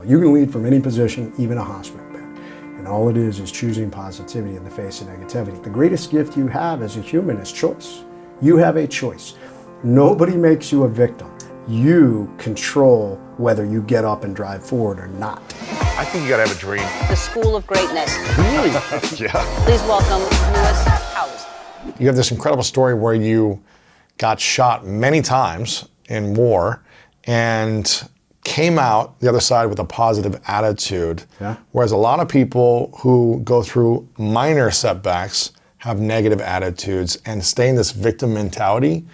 You can lead from any position, even a hospital bed. And all it is choosing positivity in the face of negativity. The greatest gift you have as a human is choice. You have a choice. Nobody makes you a victim. You control whether you get up and drive forward or not. I think you gotta have a dream. The School of Greatness. Really? Yeah. Please welcome Lewis Howes. You have this incredible story where you got shot many times in war and came out the other side with a positive attitude. Yeah. Whereas a lot of people who go through minor setbacks have negative attitudes and stay in this victim mentality.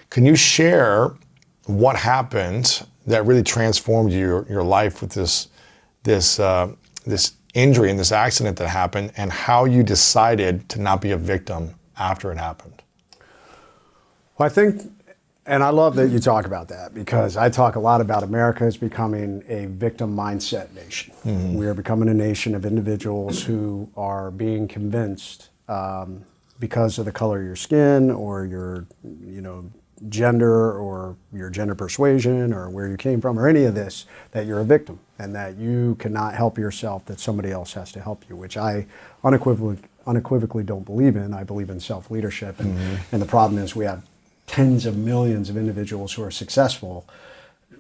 Can you share what happened that really transformed your life with this injury and this accident that happened, and how you decided to not be a victim after it happened? Well, I think, and I love that you talk about that, because I talk a lot about America as becoming a victim mindset nation. Mm-hmm. We are becoming a nation of individuals who are being convinced because of the color of your skin or your, gender or your gender persuasion or where you came from or any of this, that you're a victim and that you cannot help yourself, that somebody else has to help you, which I unequivocally don't believe in. I believe in self-leadership. And the problem is we have tens of millions of individuals who are successful,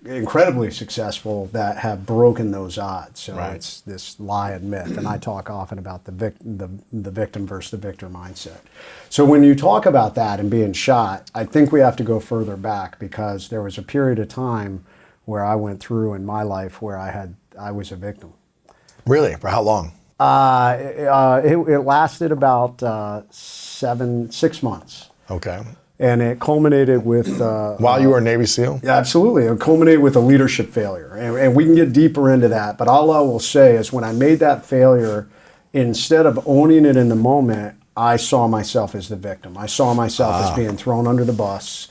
incredibly successful, that have broken those odds. So Right. It's this lie and myth. And I talk often about the victim versus the victor mindset. So when you talk about that and being shot, I think we have to go further back, because there was a period of time where I went through in my life where I was a victim. Really? For how long? It lasted about 6 months. Okay. And it culminated with... While you were a Navy SEAL? Yeah, absolutely. It culminated with a leadership failure. And we can get deeper into that. But all I will say is when I made that failure, instead of owning it in the moment, I saw myself as the victim. I saw myself as being thrown under the bus,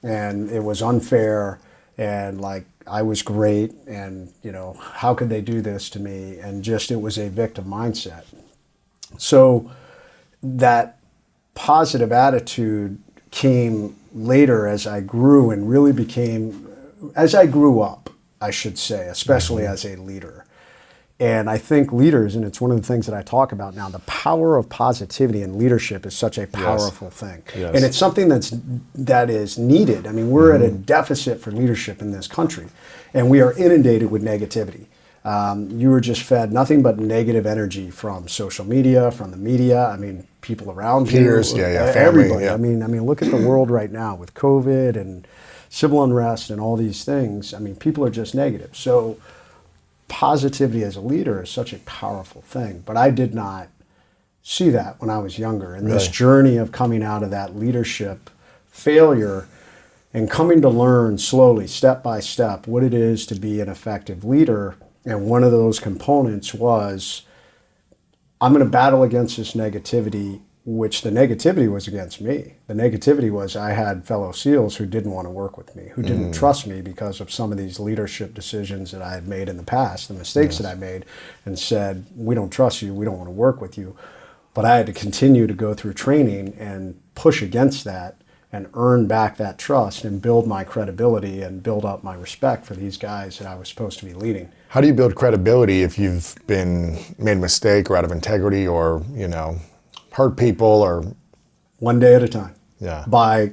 and it was unfair, and like I was great, and how could they do this to me? And just it was a victim mindset. So that positive attitude came later as I grew and really as I grew up, I should say, especially as a leader. And I think leaders, and it's one of the things that I talk about now, the power of positivity in leadership is such a powerful thing. Yes. And it's something that is needed. I mean, we're at a deficit for leadership in this country, and we are inundated with negativity. You were just fed nothing but negative energy from social media, from the media. I mean, people around you, peers, family, everybody. yeah. I mean, look at the world right now with COVID and civil unrest and all these things. I mean, people are just negative. So positivity as a leader is such a powerful thing. But I did not see that when I was younger. And this journey of coming out of that leadership failure and coming to learn slowly, step by step, what it is to be an effective leader. And one of those components was, I'm going to battle against this negativity, which the negativity was against me. The negativity was I had fellow SEALs who didn't want to work with me, who didn't trust me because of some of these leadership decisions that I had made in the past, the mistakes that I made, and said, we don't trust you, we don't want to work with you. But I had to continue to go through training and push against that and earn back that trust and build my credibility and build up my respect for these guys that I was supposed to be leading. How do you build credibility if you've been made a mistake or out of integrity or, hurt people or... One day at a time. Yeah. By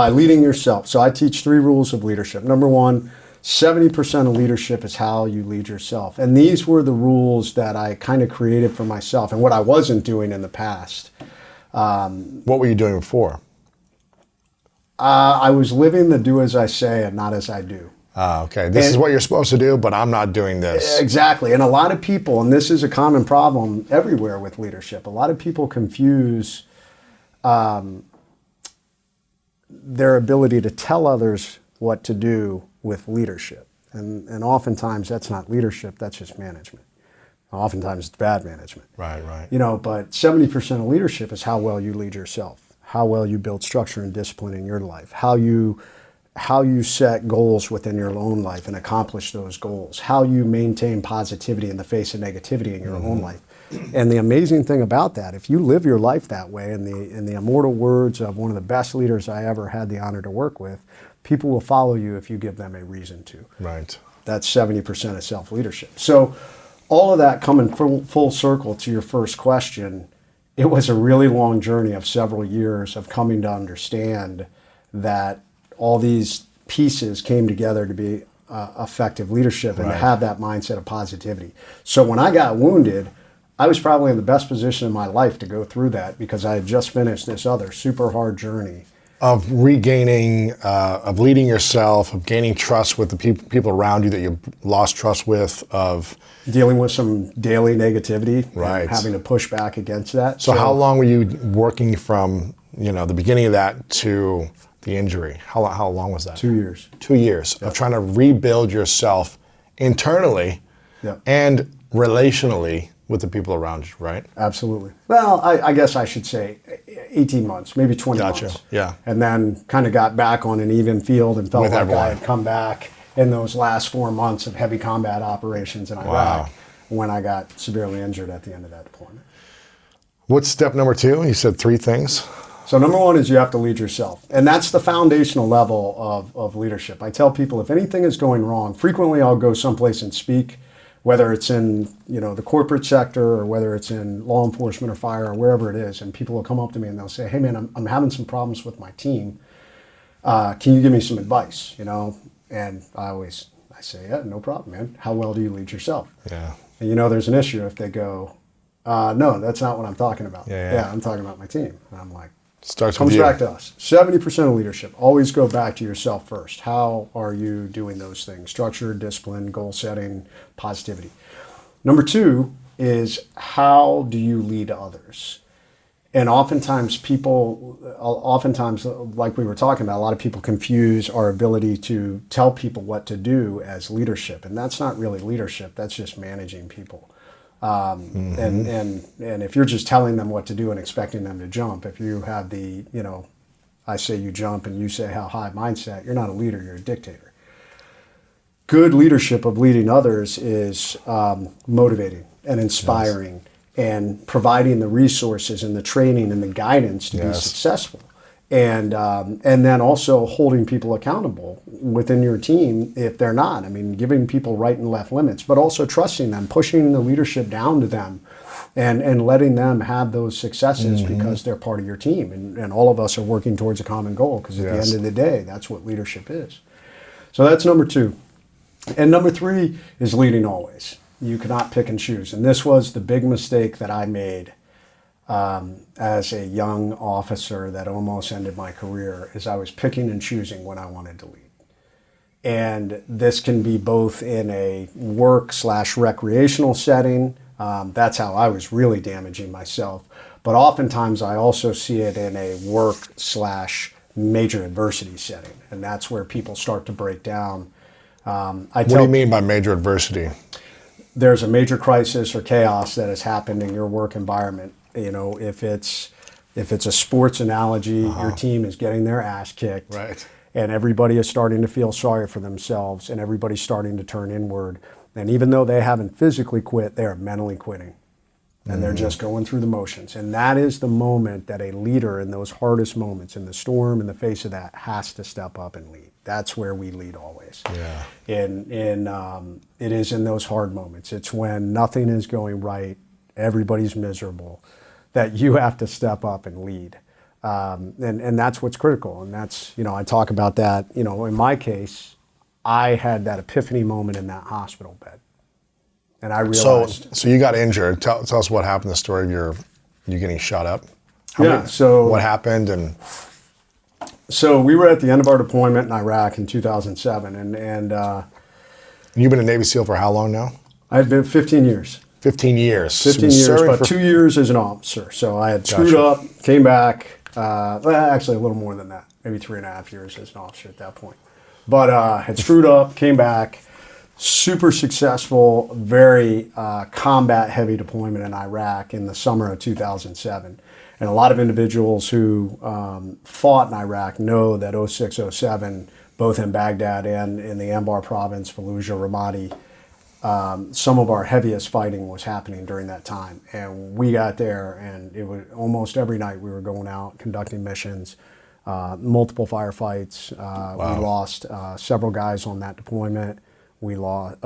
leading yourself. So I teach 3 rules of leadership. Number 1, 70% of leadership is how you lead yourself. And these were the rules that I kind of created for myself and what I wasn't doing in the past. What were you doing before? I was living the do as I say and not as I do. Okay. This is what you're supposed to do, but I'm not doing this. Exactly. And a lot of people, and this is a common problem everywhere with leadership, a lot of people confuse their ability to tell others what to do with leadership. And oftentimes that's not leadership, that's just management. Oftentimes it's bad management. Right. But 70% of leadership is how well you lead yourself, how well you build structure and discipline in your life, how you set goals within your own life and accomplish those goals, how you maintain positivity in the face of negativity in your own life. And the amazing thing about that, if you live your life that way, in the immortal words of one of the best leaders I ever had the honor to work with, people will follow you if you give them a reason to. Right. That's 70% of self-leadership. So all of that coming full circle to your first question, it was a really long journey of several years of coming to understand that all these pieces came together to be effective leadership and to have that mindset of positivity. So when I got wounded, I was probably in the best position in my life to go through that because I had just finished this other super hard journey. Of regaining, of leading yourself, of gaining trust with the people around you that you lost trust with, of dealing with some daily negativity right. and having to push back against that. So how long were you working from, the beginning of that to the injury? How long was that? 2 years. 2 years of trying to rebuild yourself internally and relationally with the people around you, right? Absolutely. Well, I guess I should say 18 months, maybe 20 months. Yeah. And then kind of got back on an even field and felt With like everyone. I had come back in those last 4 months of heavy combat operations in Iraq when I got severely injured at the end of that deployment. What's step number 2? You said 3 things. So number 1 is you have to lead yourself. And that's the foundational level of leadership. I tell people if anything is going wrong, frequently I'll go someplace and speak, whether it's in the corporate sector or whether it's in law enforcement or fire or wherever it is, and people will come up to me and they'll say, "Hey man, I'm having some problems with my team. Can you give me some advice?" And I say, "Yeah, no problem, man. How well do you lead yourself?" Yeah. And there's an issue if they go, "No, that's not what I'm talking about." Yeah. I'm talking about my team. And I'm like, Comes back to us. 70% of leadership. Always go back to yourself first. How are you doing those things? Structure, discipline, goal setting, positivity. Number 2 is how do you lead others? And oftentimes, like we were talking about, a lot of people confuse our ability to tell people what to do as leadership. And that's not really leadership. That's just managing people. And if you're just telling them what to do and expecting them to jump, if you have the, I say you jump and you say how high mindset, you're not a leader, you're a dictator. Good leadership of leading others is motivating and inspiring and providing the resources and the training and the guidance to be successful. And then also holding people accountable within your team if they're not. I mean, giving people right and left limits, but also trusting them, pushing the leadership down to them and letting them have those successes because they're part of your team. And all of us are working towards a common goal because at the end of the day, that's what leadership is. So that's number 2. And number 3 is leading always. You cannot pick and choose. And this was the big mistake that I made as a young officer that almost ended my career, is I was picking and choosing when I wanted to lead. And this can be both in a work/recreational setting. That's how I was really damaging myself. But oftentimes I also see it in a work/major adversity setting. And that's where people start to break down. What do you mean by major adversity? There's a major crisis or chaos that has happened in your work environment. If it's a sports analogy, your team is getting their ass kicked, right, and everybody is starting to feel sorry for themselves, and everybody's starting to turn inward. And even though they haven't physically quit, they are mentally quitting, and they're just going through the motions. And that is the moment that a leader, in those hardest moments, in the storm, in the face of that, has to step up and lead. That's where we lead always. Yeah. It is in those hard moments. It's when nothing is going right, everybody's miserable, that you have to step up and lead. And that's what's critical. And that's, I talk about that, in my case, I had that epiphany moment in that hospital bed. And I realized. So you got injured. Tell us what happened, the story of you getting shot up. What happened? So we were at the end of our deployment in Iraq in 2007. And you've been a Navy SEAL for how long now? I've been 15 years. 15 years. 15 years, but 2 years as an officer. So I had screwed up, came back, actually a little more than that, maybe 3.5 years as an officer at that point. But had screwed up, came back, super successful, very combat-heavy deployment in Iraq in the summer of 2007. And a lot of individuals who fought in Iraq know that 06, 07, both in Baghdad and in the Anbar province, Fallujah, Ramadi, some of our heaviest fighting was happening during that time. And we got there, and it was almost every night we were going out, conducting missions, multiple firefights. We lost several guys on that deployment. We lost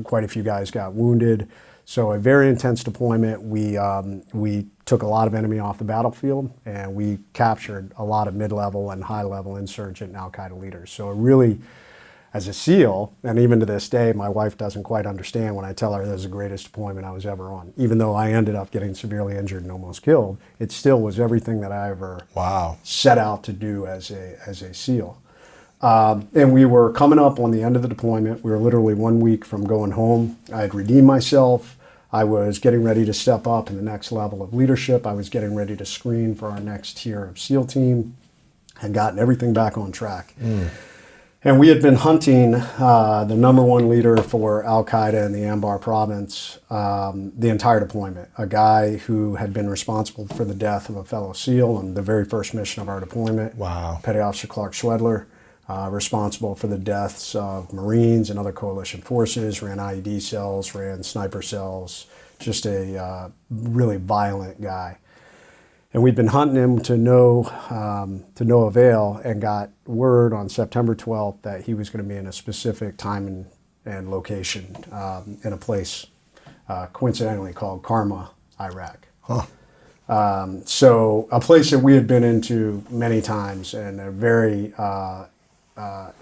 quite a few guys got wounded. So a very intense deployment. We took a lot of enemy off the battlefield, and we captured a lot of mid-level and high-level insurgent and al-Qaeda leaders. So it really, as a SEAL, and even to this day, my wife doesn't quite understand when I tell her that was the greatest deployment I was ever on. Even though I ended up getting severely injured and almost killed, it still was everything that I ever set out to do as a SEAL. And we were coming up on the end of the deployment. We were literally 1 week from going home. I had redeemed myself. I was getting ready to step up in the next level of leadership. I was getting ready to screen for our next tier of SEAL team. Had gotten everything back on track. And we had been hunting the number one leader for al-Qaeda in the Anbar province the entire deployment, a guy who had been responsible for the death of a fellow SEAL on the very first mission of our deployment. Wow. Petty Officer Clark Schwedler. Responsible for the deaths of Marines and other coalition forces, ran IED cells, ran sniper cells, just a really violent guy. And we'd been hunting him to no avail, and got word on September 12th that he was going to be in a specific time and location in a place coincidentally called Karma, Iraq. So a place that we had been into many times, and a very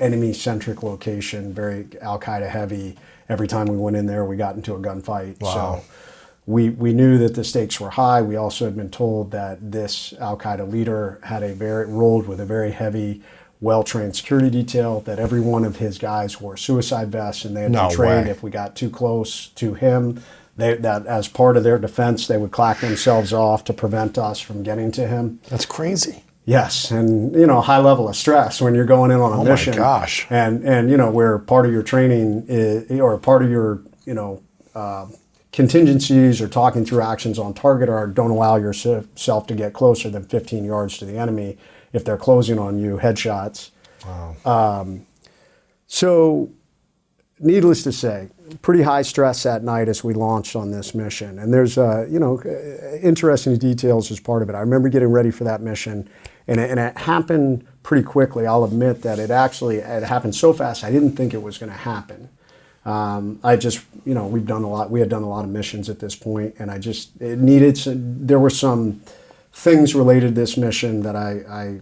enemy-centric location, very al-Qaeda heavy. Every time we went in there, we got into a gunfight. Wow. So we knew that the stakes were high. We also had been told that this al-Qaeda leader had rolled with a very heavy, well-trained security detail, that every one of his guys wore suicide vests, and they had been trained if we got too close to him, that as part of their defense, they would clack themselves off to prevent us from getting to him. That's crazy. Yes, and high level of stress when you're going in on a mission. Oh my gosh! And where part of your training or part of your contingencies or talking through actions on target are don't allow yourself to get closer than 15 yards to the enemy if they're closing on you. Headshots. Wow. So, needless to say, pretty high stress that night as we launched on this mission. And there's interesting details as part of it. I remember getting ready for that mission. And it happened pretty quickly. I'll admit that it happened so fast I didn't think it was going to happen. We had done a lot of missions at this point, and there were some things related to this mission that I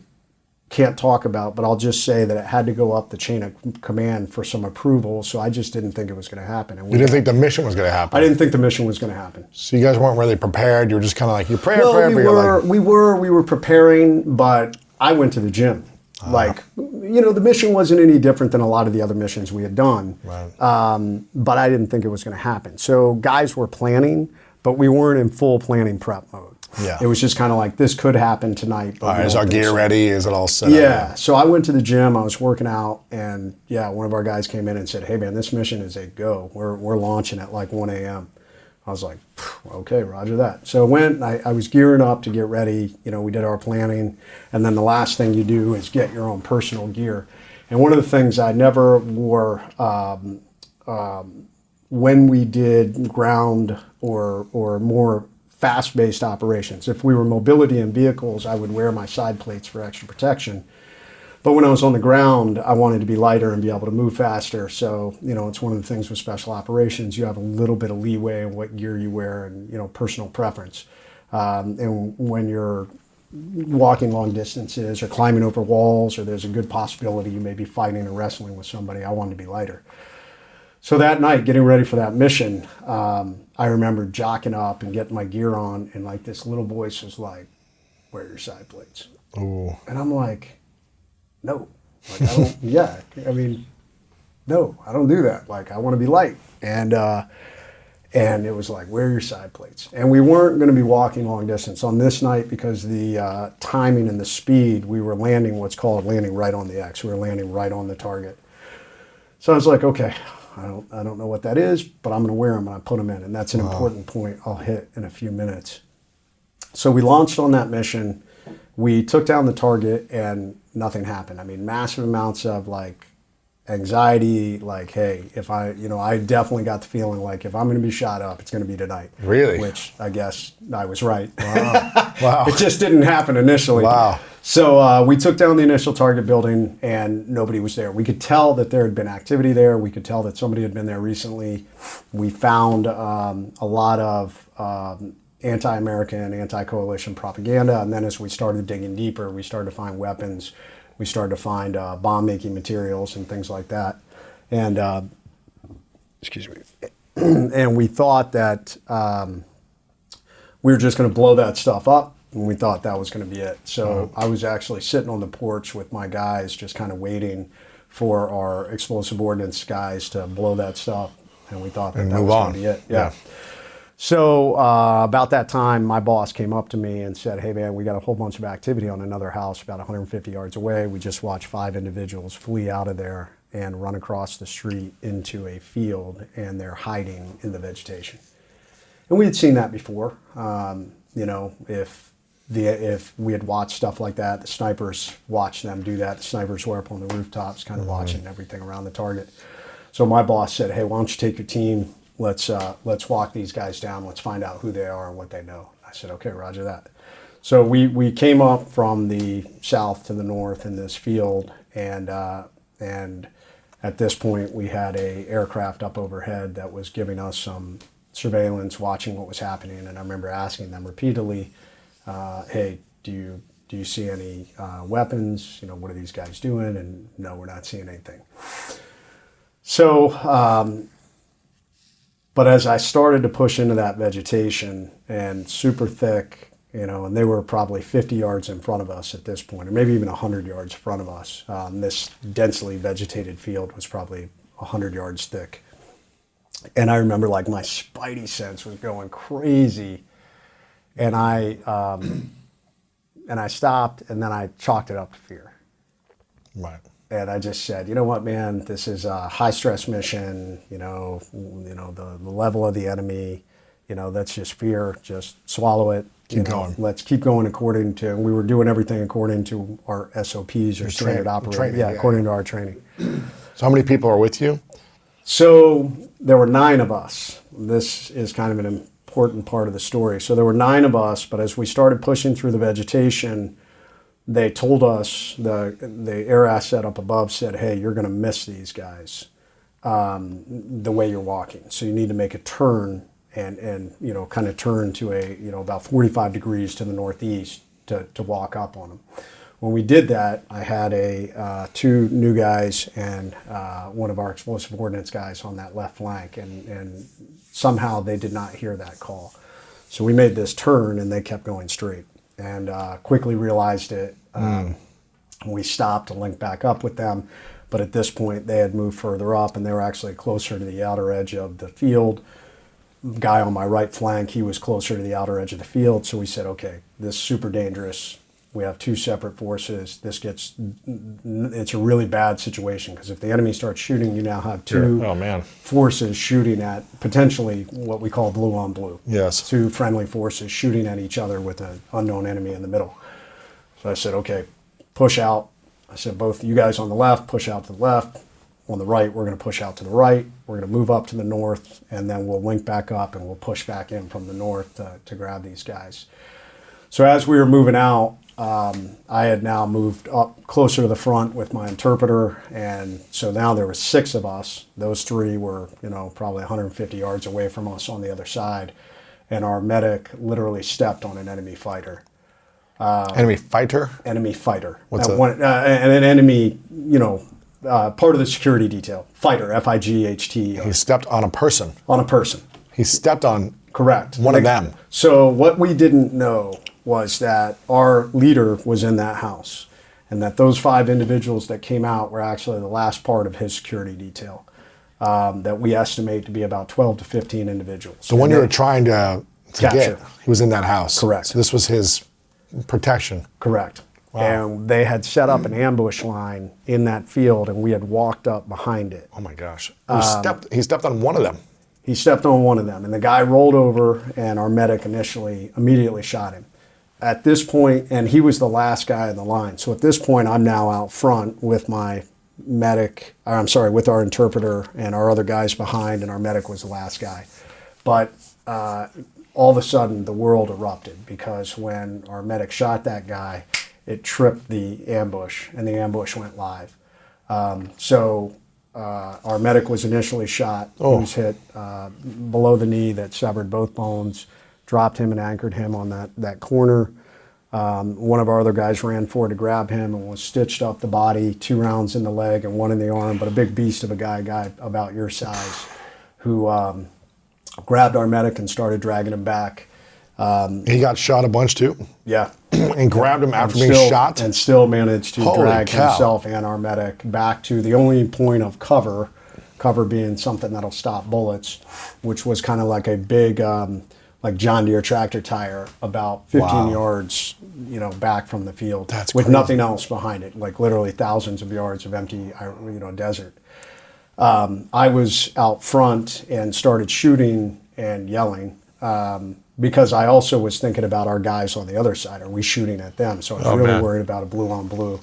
can't talk about, but I'll just say that it had to go up the chain of command for some approval, so I just didn't think it was going to happen. And you didn't think the mission was going to happen? I didn't think the mission was going to happen. So you guys weren't really prepared? You were just kind of like, you pray, we were preparing, but I went to the gym. The mission wasn't any different than a lot of the other missions we had done, right. But I didn't think it was going to happen. So guys were planning, but we weren't in full planning prep mode. Yeah. It was just kind of like, this could happen tonight. But is our gear ready? Is it all set up? Yeah. So I went to the gym. I was working out, and one of our guys came in and said, "Hey man, this mission is a go. We're launching at like 1 a.m." I was like, "Okay, roger that." So I went. I was gearing up to get ready. We did our planning, and then the last thing you do is get your own personal gear. And one of the things I never wore when we did ground or more fast-based operations. If we were mobility in vehicles, I would wear my side plates for extra protection. But when I was on the ground, I wanted to be lighter and be able to move faster. So, it's one of the things with special operations. You have a little bit of leeway in what gear you wear and, personal preference. And when you're walking long distances or climbing over walls, or there's a good possibility you may be fighting or wrestling with somebody, I wanted to be lighter. So that night, getting ready for that mission, I remember jocking up and getting my gear on, and like this little voice was like, "Wear your side plates." Ooh. And I'm like, "No, like I don't. No, I don't do that. Like I want to be light." And it was like, "Wear your side plates." And we weren't going to be walking long distance on this night because the timing and the speed. We were landing what's called landing right on the X. We were landing right on the target. So I was like, okay. I don't know what that is, but I'm going to wear them, and I put them in. And that's an important point I'll hit in a few minutes. So we launched on that mission. We took down the target, and nothing happened. I mean, massive amounts of like anxiety, like, hey, if I definitely got the feeling like if I'm going to be shot up, it's going to be tonight. Really? Which I guess I was right. Wow. Wow. It just didn't happen initially. Wow. So we took down the initial target building, and nobody was there. We could tell that there had been activity there. We could tell that somebody had been there recently. We found a lot of anti-American, anti-coalition propaganda, and then as we started digging deeper, we started to find weapons. We started to find bomb-making materials and things like that. And excuse me. And we thought that we were just going to blow that stuff up, and we thought that was going to be it. So I was actually sitting on the porch with my guys, just kind of waiting for our explosive ordnance guys to blow that stuff, and we thought that was going to be it. Yeah. So about that time, my boss came up to me and said, "Hey man, we got a whole bunch of activity on another house about 150 yards away. We just watched 5 individuals flee out of there and run across the street into a field, and they're hiding in the vegetation." And we had seen that before. You know, if we had watched stuff like that, the snipers watched them do that. The snipers were up on the rooftops, kind of watching everything around the target. So my boss said, "Hey, why don't you take your team? Let's walk these guys down. Let's find out who they are and what they know." I said, "Okay, roger that." So we came up from the south to the north in this field, and at this point we had a aircraft up overhead that was giving us some surveillance, watching what was happening. And I remember asking them repeatedly, "Hey, do you see any weapons? You know, what are these guys doing?" And no, we're not seeing anything. So. But as I started to push into that vegetation, and super thick, you know, and they were probably 50 yards in front of us at this point, or maybe even 100 yards in front of us. This densely vegetated field was probably 100 yards thick. And I remember like my spidey sense was going crazy. And I stopped, and then I chalked it up to fear. Right. And I just said, "You know what, man, this is a high stress mission, you know, the level of the enemy, you know, that's just fear, just swallow it. Keep going. Let's keep going according to," we were doing everything according to our SOPs or standard operating. Training, yeah, according to our training. So how many people are with you? So there were 9 of us. This is kind of an important part of the story. So there were 9 of us, but as we started pushing through the vegetation, they told us, the air asset up above said, "Hey, you're going to miss these guys the way you're walking. So you need to make a turn and you know, kind of turn to a, you know, about 45 degrees to the northeast to walk up on them." When we did that, I had 2 new guys and one of our explosive ordnance guys on that left flank, and somehow they did not hear that call. So we made this turn, and they kept going straight. And quickly realized it. We stopped to link back up with them, but at this point they had moved further up, and they were actually closer to the outer edge of the field. The guy on my right flank, he was closer to the outer edge of the field, so we said, "Okay, this is super dangerous. We have 2 separate forces. It's a really bad situation, because if the enemy starts shooting, you now have 2 forces shooting at potentially what we call blue on blue. Yes. 2 friendly forces shooting at each other with an unknown enemy in the middle." So I said, "Okay, push out." I said, "Both you guys on the left, push out to the left. On the right, we're going to push out to the right. We're going to move up to the north, and then we'll link back up, and we'll push back in from the north to grab these guys." So as we were moving out, I had now moved up closer to the front with my interpreter, and so now there were 6 of us. Those 3 were, you know, probably 150 yards away from us on the other side, and our medic literally stepped on an enemy fighter. Enemy fighter? Enemy fighter. What's that? And an enemy, you know, part of the security detail. Fighter, F-I-G-H-T. He stepped on a person. On a person. He stepped on Correct. one of them. So what we didn't know was that our leader was in that house, and that those 5 individuals that came out were actually the last part of his security detail, that we estimate to be about 12 to 15 individuals. The one you were trying to capture. get, he was in that house. Correct. So this was his protection. Correct. Wow. And they had set up an ambush line in that field, and we had walked up behind it. Oh my gosh. He stepped on one of them. He stepped on one of them, and the guy rolled over, and our medic immediately shot him. At this point, and he was the last guy in the line. So at this point, I'm now out front with my medic, with our interpreter and our other guys behind, and our medic was the last guy. But all of a sudden, the world erupted, because when our medic shot that guy, it tripped the ambush, and the ambush went live. Our medic was initially shot. He was hit below the knee that severed both bones, dropped him and anchored him on that corner. One of our other guys ran forward to grab him and was stitched up the body, 2 rounds in the leg and 1 in the arm, but a big beast of a guy about your size, who grabbed our medic and started dragging him back. He got shot a bunch too? Yeah. And grabbed him after being shot? And still managed to Holy drag cow. himself and our medic back to the only point of cover being something that'll stop bullets, which was kind of like a big, like John Deere tractor tire about 15 yards, back from the field. That's with crazy. nothing else behind it, like literally thousands of yards of empty, desert. I was out front and started shooting and yelling because I also was thinking about our guys on the other side. Are we shooting at them? So I was really worried about a blue on blue.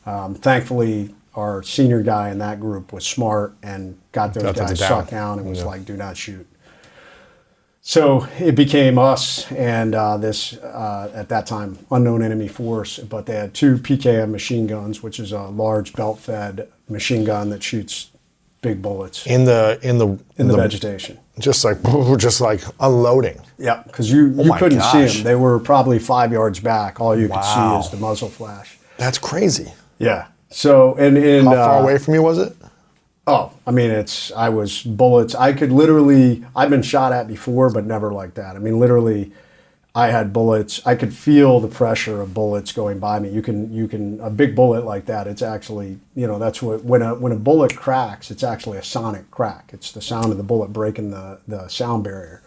Thankfully, our senior guy in that group was smart and got those guys sucked down and was like, do not shoot. So it became us and this, at that time, unknown enemy force, but they had 2 PKM machine guns, which is a large belt-fed machine gun that shoots big bullets In the vegetation. just like unloading. Yeah, because you my couldn't see gosh. them. They were probably 5 yards back. All you could see Wow. is the muzzle flash. That's crazy. Yeah. So How far away from you was it? Oh, I mean, I was bullets. I could literally, I've been shot at before, but never like that. I mean, literally, I had bullets. I could feel the pressure of bullets going by me. You can, a big bullet like that, it's actually, that's what, when a bullet cracks, it's actually a sonic crack. It's the sound of the bullet breaking the sound barrier.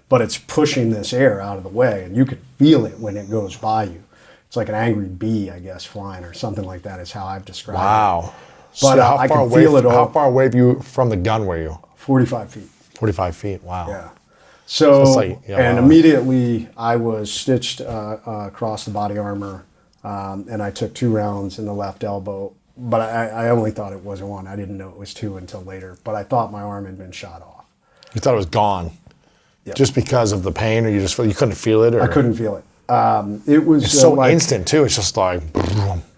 But it's pushing this air out of the way, and you can feel it when it goes by you. It's like an angry bee, I guess, flying or something like that is how I've described it. Wow. But So I could feel it all. How far away from the gun were you? 45 feet. 45 feet. Wow. Yeah. So, it's like, and wow. immediately I was stitched across the body armor, and I took 2 rounds in the left elbow. But I only thought it wasn't 1. I didn't know it was 2 until later. But I thought my arm had been shot off. You thought it was gone? Yep. Just because of the pain, or you couldn't feel it? Or? I couldn't feel it. It was It's so like, instant too. It's just like.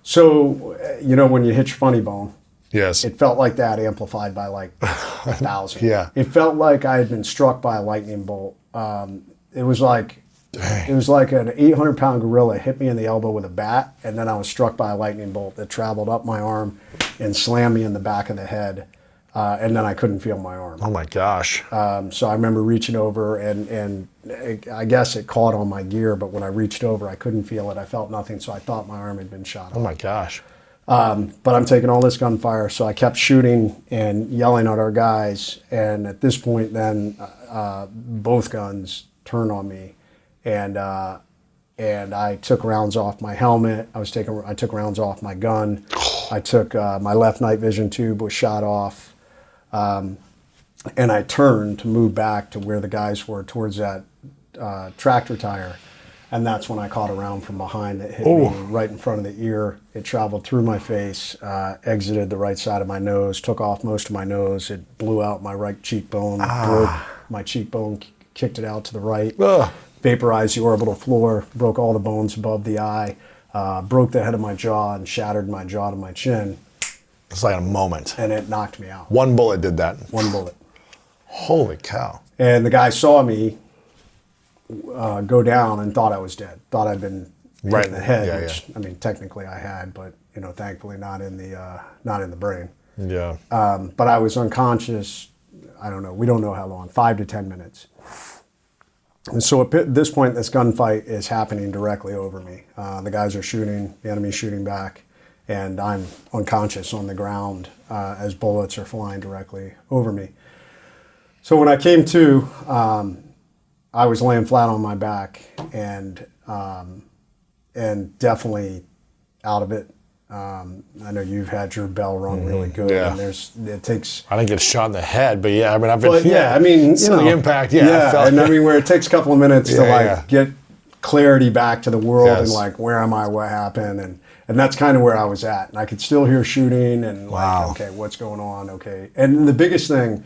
So, when you hit your funny bone, Yes. it felt like that amplified by like 1,000. Yeah. It felt like I had been struck by a lightning bolt. It was like Dang. It was like an 800-pound gorilla hit me in the elbow with a bat, and then I was struck by a lightning bolt that traveled up my arm and slammed me in the back of the head, and then I couldn't feel my arm. Oh my gosh. So I remember reaching over, and I guess it caught on my gear, but when I reached over, I couldn't feel it. I felt nothing, so I thought my arm had been shot off. Oh my gosh. But I'm taking all this gunfire, so I kept shooting and yelling at our guys. And at this point, then both guns turned on me, and I took rounds off my helmet. I took rounds off my gun. I took my left night vision tube was shot off, and I turned to move back to where the guys were towards that tractor tire. And that's when I caught a round from behind that hit me right in front of the ear. It traveled through my face, exited the right side of my nose, took off most of my nose. It blew out my right cheekbone, broke my cheekbone, kicked it out to the right, vaporized the orbital floor, broke all the bones above the eye, broke the head of my jaw and shattered my jaw to my chin. It's like a moment. And it knocked me out. One bullet did that. One bullet. Holy cow. And the guy saw me go down and thought I was dead. Thought I'd been hit in the head, which I mean, technically I had, but thankfully not in the brain. Yeah. But I was unconscious. I don't know. We don't know how long. 5 to 10 minutes. And so at this point, this gunfight is happening directly over me. The guys are shooting. The enemy's shooting back, and I'm unconscious on the ground as bullets are flying directly over me. So when I came to, I was laying flat on my back and definitely out of it. I know you've had your bell rung really good. Yeah. And it takes. I didn't get shot in the head, but yeah, I mean, I've been. But yeah, I mean, the impact. Yeah, yeah, and I mean, where it takes a couple of minutes to get clarity back to the world and like, where am I? What happened? And that's kind of where I was at. And I could still hear shooting and like, okay, what's going on? Okay, and the biggest thing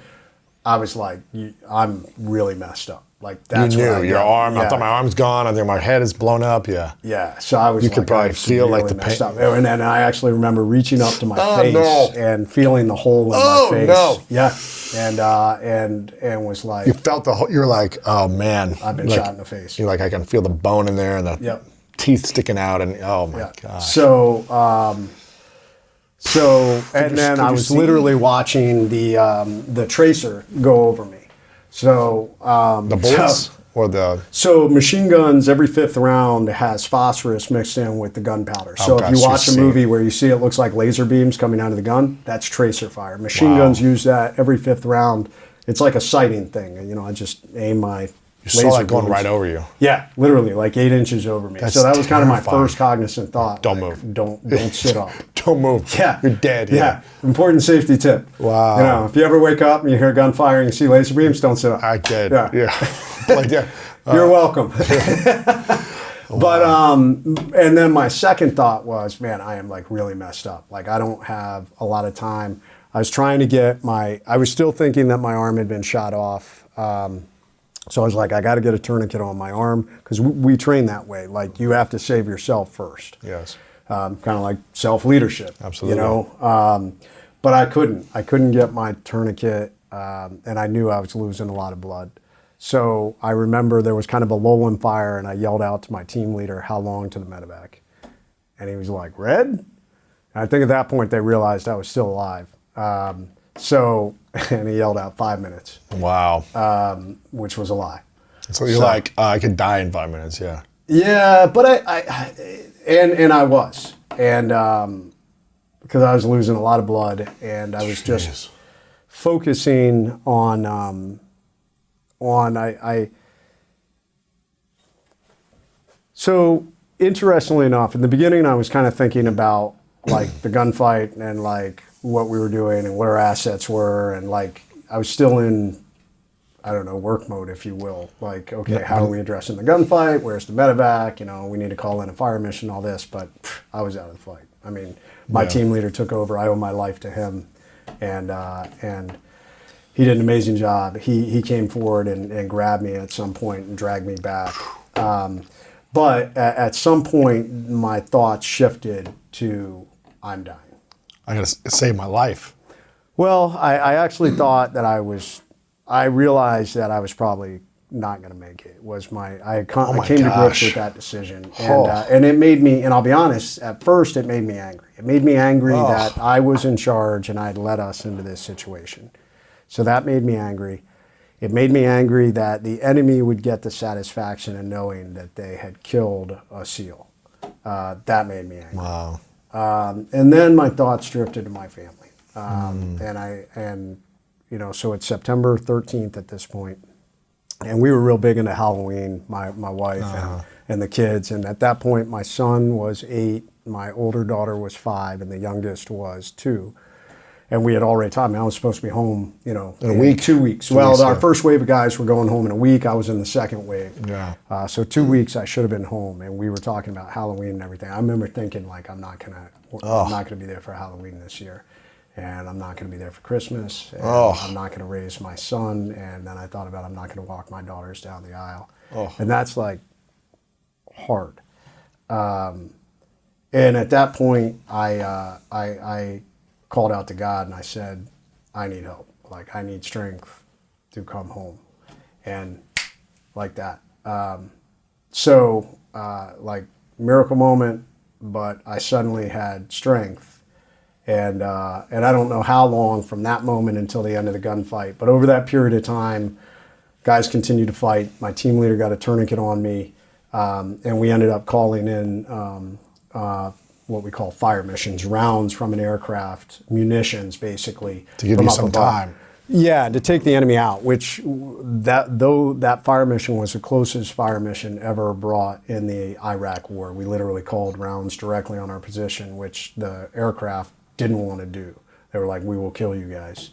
I was like, I'm really messed up. Like that's you what I knew your got. arm. I Yeah. thought my arm's gone. I think my head is blown up. Yeah. Yeah, so I was You like, could probably I'm feel like severely the messed pain. up. And then I actually remember reaching up to my face no. and feeling the hole in Oh, my face. no. Yeah, and was like, You felt the whole. You're like, oh man. I've been like, shot in the face. You're like, I can feel the bone in there and the Yep. teeth sticking out, and oh my Yeah. gosh. So and then I you was see? literally watching the tracer go over me. So the bullets or the. So machine guns, every fifth round has phosphorus mixed in with the gunpowder. So if gosh, you you watch a see. movie where you see it looks like laser beams coming out of the gun, that's tracer fire. Machine Wow. guns use that every fifth round. It's like a sighting thing. You know, I just aim my You saw that going right over you. Yeah, literally, like 8 inches over me. That's So that was kind of my terrifying. first cognizant thought. Don't like, move. Don't sit up. Don't move. Yeah. You're dead. Yeah. Important safety tip. Wow. You know, if you ever wake up and you hear gunfire and you see laser beams, don't sit up. I did. Yeah. Yeah. Like that. You're welcome. But and then my second thought was, man, I am like really messed up. Like I don't have a lot of time. I was trying to get I was still thinking that my arm had been shot off. So I was like, I got to get a tourniquet on my arm because we train that way. Like you have to save yourself first. Yes. Kind of like self-leadership. Absolutely. You know, but I couldn't get my tourniquet, and I knew I was losing a lot of blood. So I remember there was kind of a lull in fire, and I yelled out to my team leader, "How long to the medevac?" And he was like, "Red?" And I think at that point they realized I was still alive. And he yelled out 5 minutes, Wow. which was a lie. So you're like, I could die in 5 minutes. Yeah. Yeah, but I was, and because I was losing a lot of blood, and I was just focusing on So interestingly enough, in the beginning, I was kind of thinking about like the gunfight and like what we were doing and what our assets were, and like I was still in, I don't know, work mode, if you will. Like, okay, how are we addressing the gunfight? Where's the medevac? You know, we need to call in a fire mission, all this. But I was out of the fight. I mean, my team leader took over. I owe my life to him, and he did an amazing job. He came forward and grabbed me at some point and dragged me back. But at some point, my thoughts shifted to, I'm dying. I got to save my life. Well, I actually thought that I realized that I was probably not going to make it. I came to grips with that decision. And it made me, and I'll be honest, at first it made me angry. It made me angry that I was in charge and I'd led us into this situation. So that made me angry. It made me angry that the enemy would get the satisfaction in knowing that they had killed a SEAL. That made me angry. Wow. And then my thoughts drifted to my family. So it's September 13th at this point, and we were real big into Halloween, my wife and the kids. And at that point, my son was 8, my older daughter was 5, and the youngest was 2. And we had already talked. I was supposed to be home, in a week, 2 weeks. Our first wave of guys were going home in a week. I was in the second wave. Yeah. So 2 weeks I should have been home, and we were talking about Halloween and everything. I remember thinking like, I'm not gonna be there for Halloween this year, and I'm not gonna be there for Christmas. And I'm not gonna raise my son. And then I thought about I'm not gonna walk my daughters down the aisle, and that's like hard. And at that point, I called out to God and I said, I need help. Like, I need strength to come home. And like that. Like, miracle moment, but I suddenly had strength. And I don't know how long from that moment until the end of the gunfight. But over that period of time, guys continued to fight. My team leader got a tourniquet on me. And we ended up calling in what we call fire missions, rounds from an aircraft, munitions basically. To give you some time. Yeah, to take the enemy out, which that fire mission was the closest fire mission ever brought in the Iraq war. We literally called rounds directly on our position, which the aircraft didn't want to do. They were like, we will kill you guys.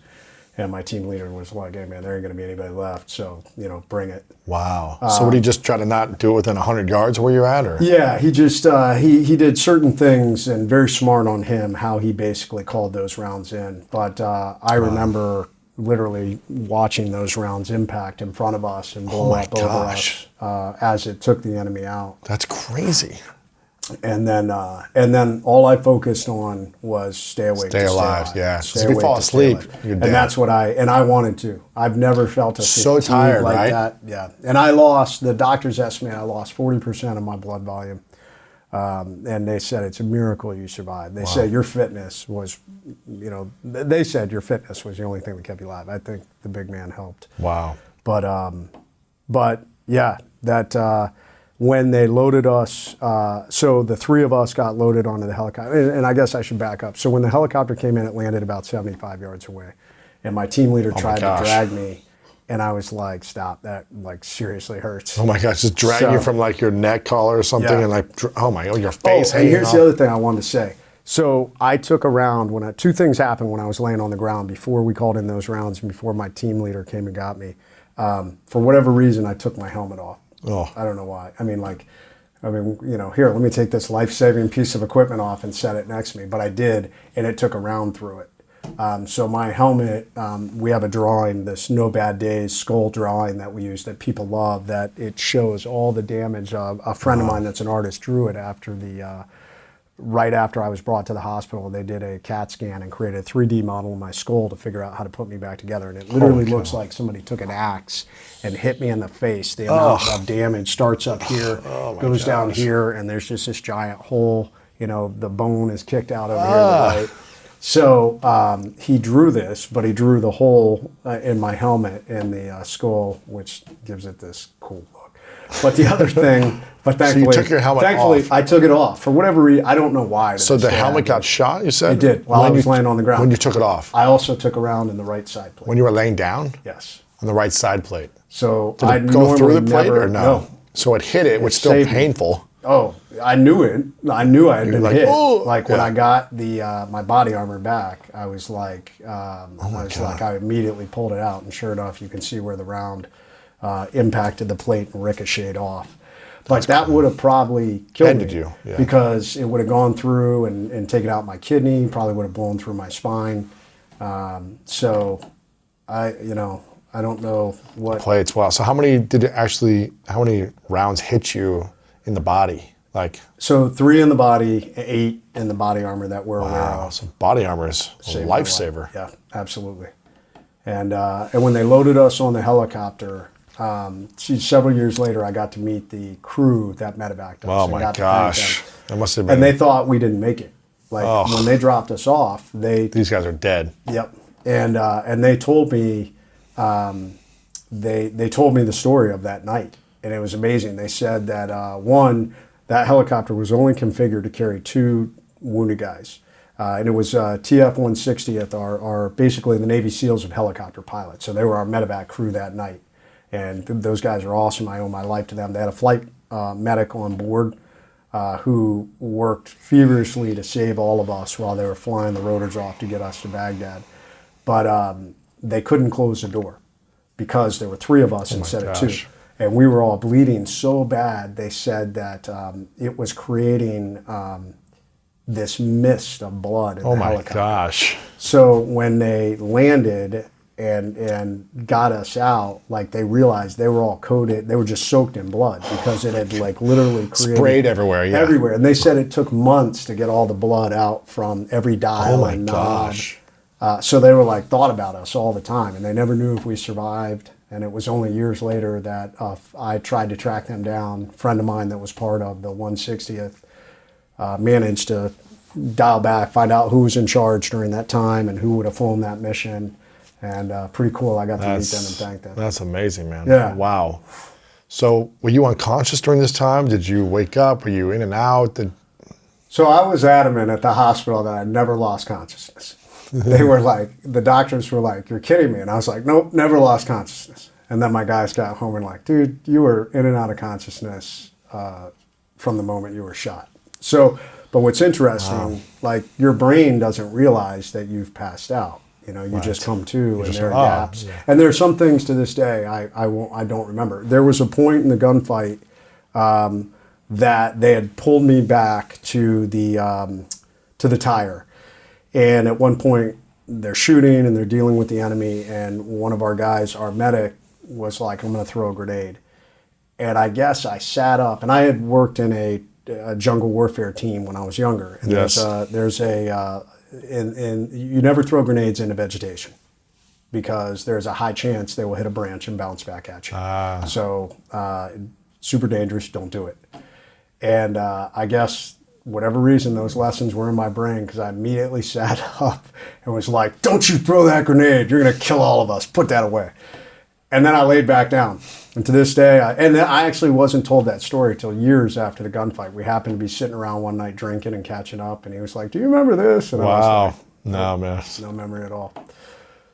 And my team leader was like, hey man, there ain't gonna be anybody left, so bring it. Wow. So would he just try to not do it within 100 yards of where you're at, or? Yeah, he just he did certain things, and very smart on him how he basically called those rounds in. But I remember literally watching those rounds impact in front of us and blow my up over gosh. us as it took the enemy out. That's crazy. And then all I focused on was stay awake. Stay to alive, stay alive. yeah. Stay So if you awake fall to stay asleep, alive. you're And dead. that's what I wanted to. I've never felt a So fatigue tired, like right? that. Yeah. And I lost, the doctors estimate I lost 40% of my blood volume. And they said it's a miracle you survived. They said your fitness was, they said your fitness was the only thing that kept you alive. I think the big man helped. Wow. But yeah, that when they loaded us, so the three of us got loaded onto the helicopter. And I guess I should back up. So when the helicopter came in, it landed about 75 yards away. And my team leader tried to gosh. drag me. And I was like, stop, that like seriously hurts. Oh my gosh, just drag you from like your neck collar or something Yeah. and like, oh my God, your face and hanging here's off. the other thing I wanted to say. So I took a round two things happened when I was laying on the ground before we called in those rounds and before my team leader came and got me. For whatever reason, I took my helmet off. Oh. I don't know why. Here, let me take this life-saving piece of equipment off and set it next to me. But I did, and it took a round through it. So my helmet, we have a drawing, this No Bad Days skull drawing that we use that people love, that it shows all the damage. A friend of mine that's an artist drew it right after I was brought to the hospital. They did a CAT scan and created a 3D model of my skull to figure out how to put me back together. And it literally looks like somebody took an axe and hit me in the face. The amount of damage starts up here, goes down here, and there's just this giant hole. The bone is kicked out over here to the right. So he drew this, but he drew the hole in my helmet in the skull, which gives it this cool look. But the other thing, thankfully, you took your helmet off. I took it off for whatever reason. I don't know why. So the helmet got shot, you said? It did while I was laying on the ground. When you took it off? I also took a round in the right side plate. When you were laying down? Yes. On the right side plate? So Did I it go through the plate or no? No. So it hit it, which is still saved me. painful. Oh, I knew it. I knew I had been like, hit. "Oh!" Like when Yeah. I got the my body armor back, I was like, I immediately pulled it out, and sure enough, you can see where the round impacted the plate and ricocheted off. But that would have probably killed Ended me you, yeah. because it would have gone through and taken out my kidney. Probably would have blown through my spine. So I don't know what. Plates, wow. So how many rounds hit you in the body? Like, So 3 in the body, 8 in the body armor that we're aware wow, of. so body armor is a Saved my life. lifesaver. Yeah, absolutely. And when they loaded us on the helicopter, several years later, I got to meet the crew that medevaced us. Oh and my got to thank gosh. them. That must have been, And they thought we didn't make it. Like when they dropped us off, these guys are dead. Yep. And they told me, they told me the story of that night, and it was amazing. They said that that helicopter was only configured to carry 2 wounded guys, and it was TF-160th, our basically the Navy SEALs of helicopter pilots. So they were our medevac crew that night, and those guys are awesome. I owe my life to them. They had a flight medic on board who worked feverishly to save all of us while they were flying the rotors off to get us to Baghdad. But they couldn't close the door because there were 3 of us instead of 2. gosh. And we were all bleeding so bad, they said that it was creating this mist of blood in the Oh my helicopter. gosh. So when they landed and got us out, like they realized they were all coated, they were just soaked in blood because it had like literally created Sprayed everywhere, yeah. everywhere. And they said it took months to get all the blood out from every dial Oh my and knob. gosh. So they were like thought about us all the time, and they never knew if we survived. And it was only years later that I tried to track them down. A friend of mine that was part of the 160th managed to dial back, find out who was in charge during that time and who would have flown that mission. And pretty cool. I got to meet them and thank them. That's amazing, man. Yeah. Wow. So were you unconscious during this time? Did you wake up? Were you in and out? So I was adamant at the hospital that I never lost consciousness. They were like, the doctors were like, "You're kidding me." And I was like, "Nope, never lost consciousness." And then my guys got home and like, "Dude, you were in and out of consciousness from the moment you were shot." So, but what's interesting, like your brain doesn't realize that you've passed out. You just come to, and there are gaps. Yeah. And there are some things to this day I don't remember. There was a point in the gunfight that they had pulled me back to the tire. And at one point, they're shooting and they're dealing with the enemy, and one of our guys, our medic, was like, I'm going to throw a grenade. And I guess I sat up, and I had worked in a jungle warfare team when I was younger. And Yes. you never throw grenades into vegetation because there's a high chance they will hit a branch and bounce back at you. So super dangerous, don't do it. And I guess whatever reason, those lessons were in my brain because I immediately sat up and was like, don't you throw that grenade. You're going to kill all of us. Put that away. And then I laid back down. And to this day, I actually wasn't told that story till years after the gunfight. We happened to be sitting around one night drinking and catching up. And he was like, do you remember this? And I was Wow. like, No, man. no memory at all.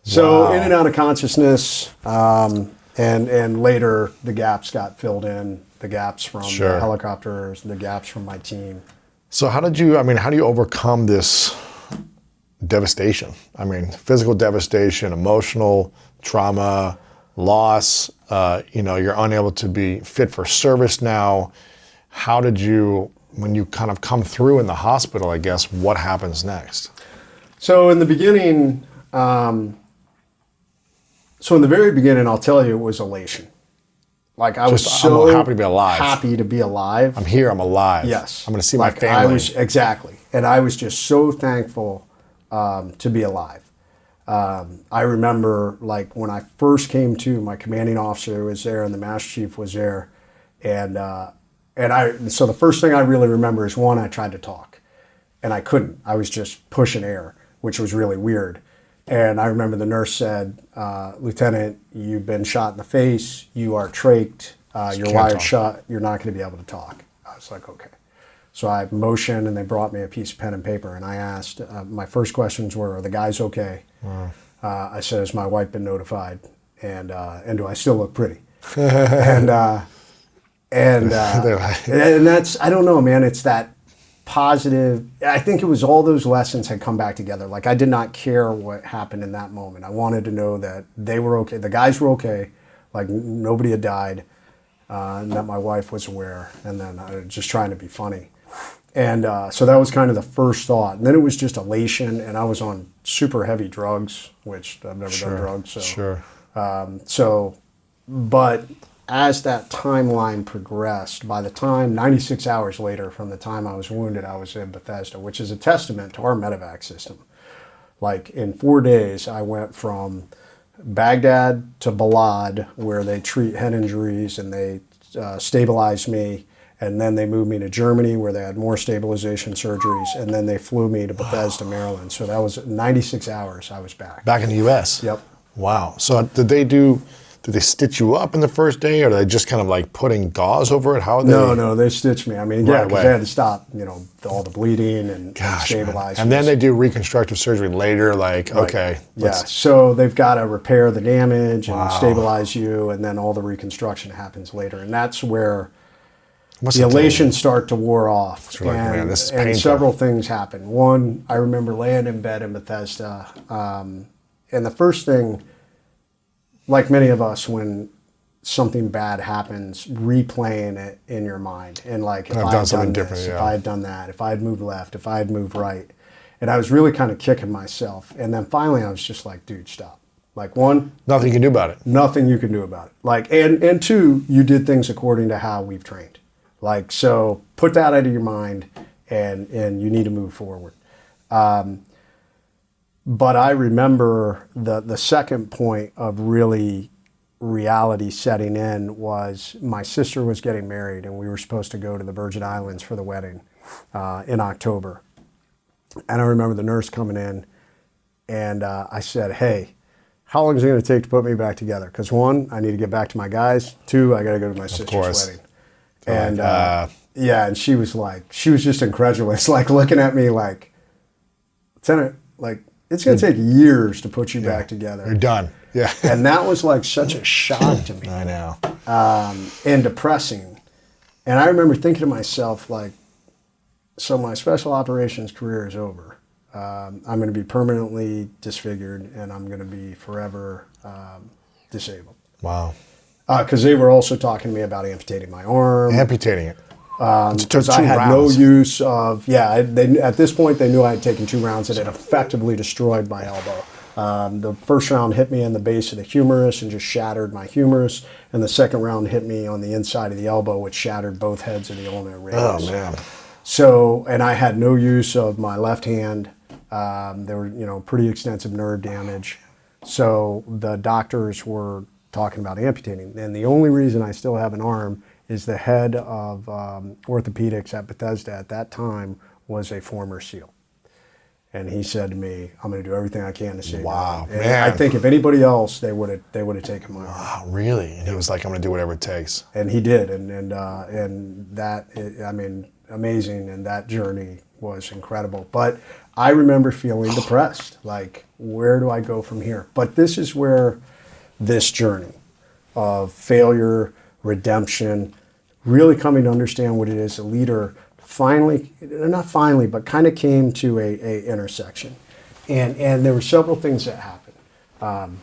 So Wow. in and out of consciousness. And later the gaps got filled in. The gaps from Sure. the helicopters, the gaps from my team. So how do you overcome this devastation? I mean, physical devastation, emotional trauma, loss, you're unable to be fit for service now. How did you, when you kind of come through in the hospital, I guess, what happens next? So in the beginning, in the very beginning, I'll tell you, it was elation. Like I was so I'm happy to be alive. Happy to be alive. I'm here, I'm alive. Yes. I'm going to see my family. Exactly. And I was just so thankful to be alive. I remember like when I first came to, my commanding officer was there and the master chief was there. So the first thing I really remember is one, I tried to talk and I couldn't. I was just pushing air, which was really weird. And I remember the nurse said, Lieutenant, you've been shot in the face, you are trached, you're can't wired talk. shut, you're not going to be able to talk. I was like, okay. So I motioned and they brought me a piece of pen and paper and I asked, my first questions were, are the guys okay? I said, has my wife been notified? And do I still look pretty? and that's, I don't know, man, it's that positive. I think it was all those lessons had come back together. Like I did not care what happened in that moment. I wanted to know that they were okay. The guys were okay. Like nobody had died, and that my wife was aware. And then I was just trying to be funny. And so that was kind of the first thought. And then it was just elation. And I was on super heavy drugs, which I've never done drugs. So, but as that timeline progressed, by the time 96 hours later from the time I was wounded, I was in Bethesda, which is a testament to our medevac system. Like in 4 days, I went from Baghdad to Balad, where they treat head injuries and they stabilized me. And then they moved me to Germany, where they had more stabilization surgeries. And then they flew me to Bethesda, Maryland. So that was 96 hours I was back. Back in the U.S.? Yep. Wow. So did they stitch you up in the first day, or are they just kind of like putting gauze over it? How are they? No, they stitched me. I mean, yeah, Right because away. they had to stop, all the bleeding and stabilize. Man. And then they do reconstructive surgery later, like, okay. Yeah, so they've got to repair the damage and stabilize you, and then all the reconstruction happens later. And that's where the elation start to wear off. Like, man, this is and painful. several things happen. One, I remember laying in bed in Bethesda, and the first thing, like many of us, when something bad happens, replaying it in your mind. And like, if I had done this, if I had done that, if I had moved left, if I had moved right. And I was really kind of kicking myself. And then finally I was just like, dude, stop. Like one, nothing you can do about it. Nothing you can do about it. Like, and two, you did things according to how we've trained. Like, so put that out of your mind and you need to move forward. But I remember the second point of really reality setting in was my sister was getting married and we were supposed to go to the Virgin Islands for the wedding in October. And I remember the nurse coming in and I said, hey, how long is it going to take to put me back together? Because one, I need to get back to my guys. Two, I got to go to my sister's wedding. And and she was just incredulous, like looking at me like, Lieutenant, like, it's going to take years to put you back together. You're done. Yeah. And that was like such a shock to me. I know. And depressing. And I remember thinking to myself, like, so my special operations career is over. I'm going to be permanently disfigured and I'm going to be forever disabled. Wow. Because they were also talking to me about amputating my arm. Amputating it. Because Took I two had rounds. no use of, at this point they knew I had taken 2 rounds and it effectively destroyed my elbow. The first round hit me in the base of the humerus and just shattered my humerus, and the second round hit me on the inside of the elbow, which shattered both heads of the ulnar radius. Oh man. So, and I had no use of my left hand. There were, pretty extensive nerve damage. So the doctors were talking about amputating. And the only reason I still have an arm is the head of orthopedics at Bethesda at that time was a former SEAL. And he said to me, "I'm going to do everything I can to save Wow, you." And man. I think if anybody else, they would have taken my arm. Wow, really? And he was like, "I'm going to do whatever it takes." And he did, and that, amazing, and that journey was incredible. But I remember feeling depressed, like, where do I go from here? But this is where this journey of failure, redemption, really coming to understand what it is a leader but kind of came to a intersection. And there were several things that happened.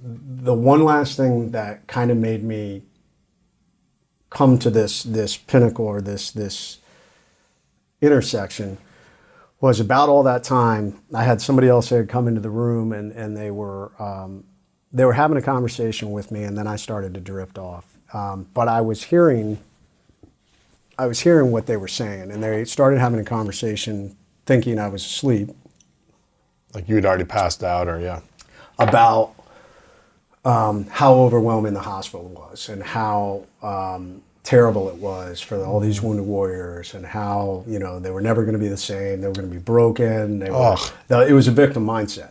The one last thing that kind of made me come to this pinnacle or this intersection was about all that time. I had somebody else that had come into the room and they were having a conversation with me, and then I started to drift off. But I was hearing what they were saying, and they started having a conversation thinking I was asleep. Like you had already passed out, or yeah. About how overwhelming the hospital was and how terrible it was for all these wounded warriors, and how they were never going to be the same. They were going to be broken. It was a victim mindset.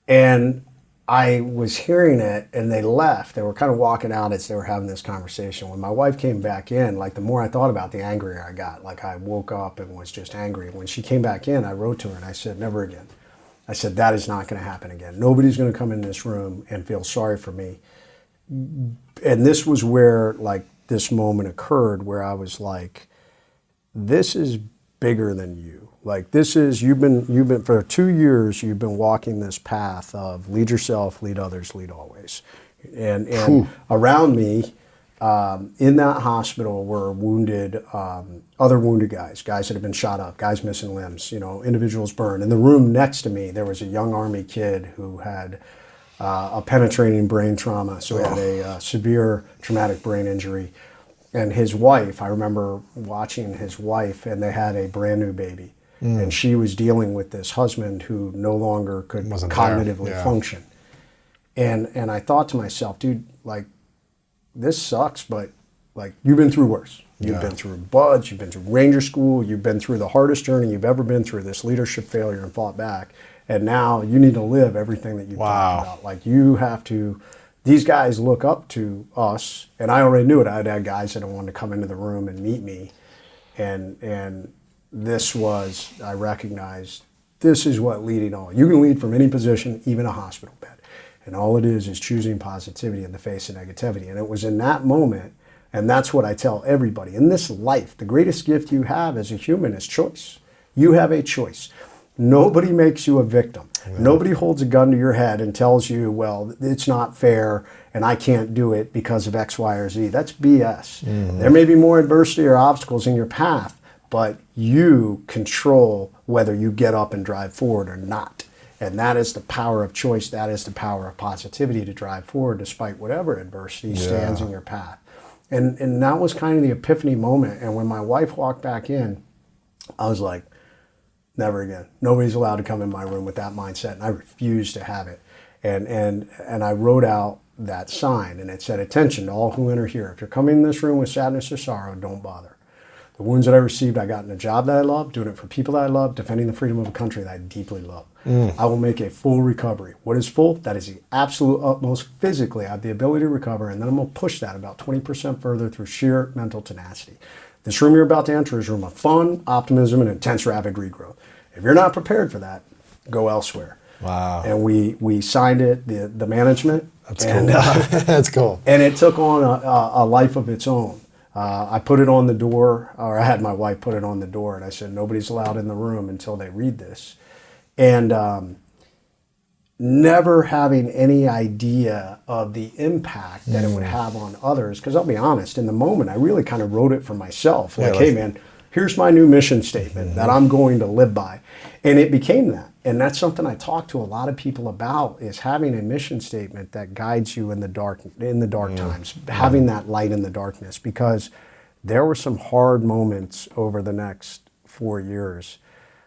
And I was hearing it, and they left. They were kind of walking out as they were having this conversation. When my wife came back in, like, the more I thought about it, the angrier I got. Like, I woke up and was just angry. When she came back in, I wrote to her and I said, "Never again." I said, "That is not going to happen again. Nobody's going to come in this room and feel sorry for me." And this was where, like, this moment occurred where I was like, this is bigger than you. Like, this is, you've been for 2 years, you've been walking this path of lead yourself, lead others, lead always. And around me, in that hospital were wounded, other wounded guys that had been shot up, guys missing limbs, individuals burned. In the room next to me, there was a young Army kid who had a penetrating brain trauma. So he had a severe traumatic brain injury. And his wife, I remember watching his wife, and they had a brand new baby. And she was dealing with this husband who no longer could cognitively function. And I thought to myself, dude, like, this sucks, but, like, you've been through worse. You've been through BUD/S, you've been through Ranger School, you've been through the hardest journey you've ever been through, this leadership failure, and fought back. And now you need to live everything that you've talked about. Like, you have to, these guys look up to us, and I already knew it. I'd had guys that wanted to come into the room and meet me. And this was, I recognized, this is what leading on. You can lead from any position, even a hospital bed. And all it is choosing positivity in the face of negativity. And it was in that moment, and that's what I tell everybody. In this life, the greatest gift you have as a human is choice. You have a choice. Nobody makes you a victim. Nobody holds a gun to your head and tells you, well, it's not fair and I can't do it because of X, Y, or Z. That's BS. There may be more adversity or obstacles in your path, but you control whether you get up and drive forward or not. And that is the power of choice. That is the power of positivity to drive forward despite whatever adversity stands in your path. And that was kind of the epiphany moment. And when my wife walked back in, I was like, never again. Nobody's allowed to come in my room with that mindset. And I refused to have it. And I wrote out that sign, and it said, "Attention to all who enter here. If you're coming in this room with sadness or sorrow, don't bother. The wounds that I received, I got in a job that I love, doing it for people that I love, defending the freedom of a country that I deeply love. I will make a full recovery." What is full? That is the absolute utmost physically. I have the ability to recover, and then I'm going to push that about 20% further through sheer mental tenacity. This room you're about to enter is a room of fun, optimism, and intense rapid regrowth. If you're not prepared for that, go elsewhere. Wow. And we signed it, the management. That's cool. That's cool. And it took on a life of its own. I put it on the door, or I had my wife put it on the door, and I said, nobody's allowed in the room until they read this. And never having any idea of the impact that it would have on others. Because I'll be honest, in the moment, I really kind of wrote it for myself. Like, hey, man, here's my new mission statement that I'm going to live by. And it became that. And that's something I talk to a lot of people about, is having a mission statement that guides you in the dark times, having that light in the darkness. Because there were some hard moments over the next 4 years.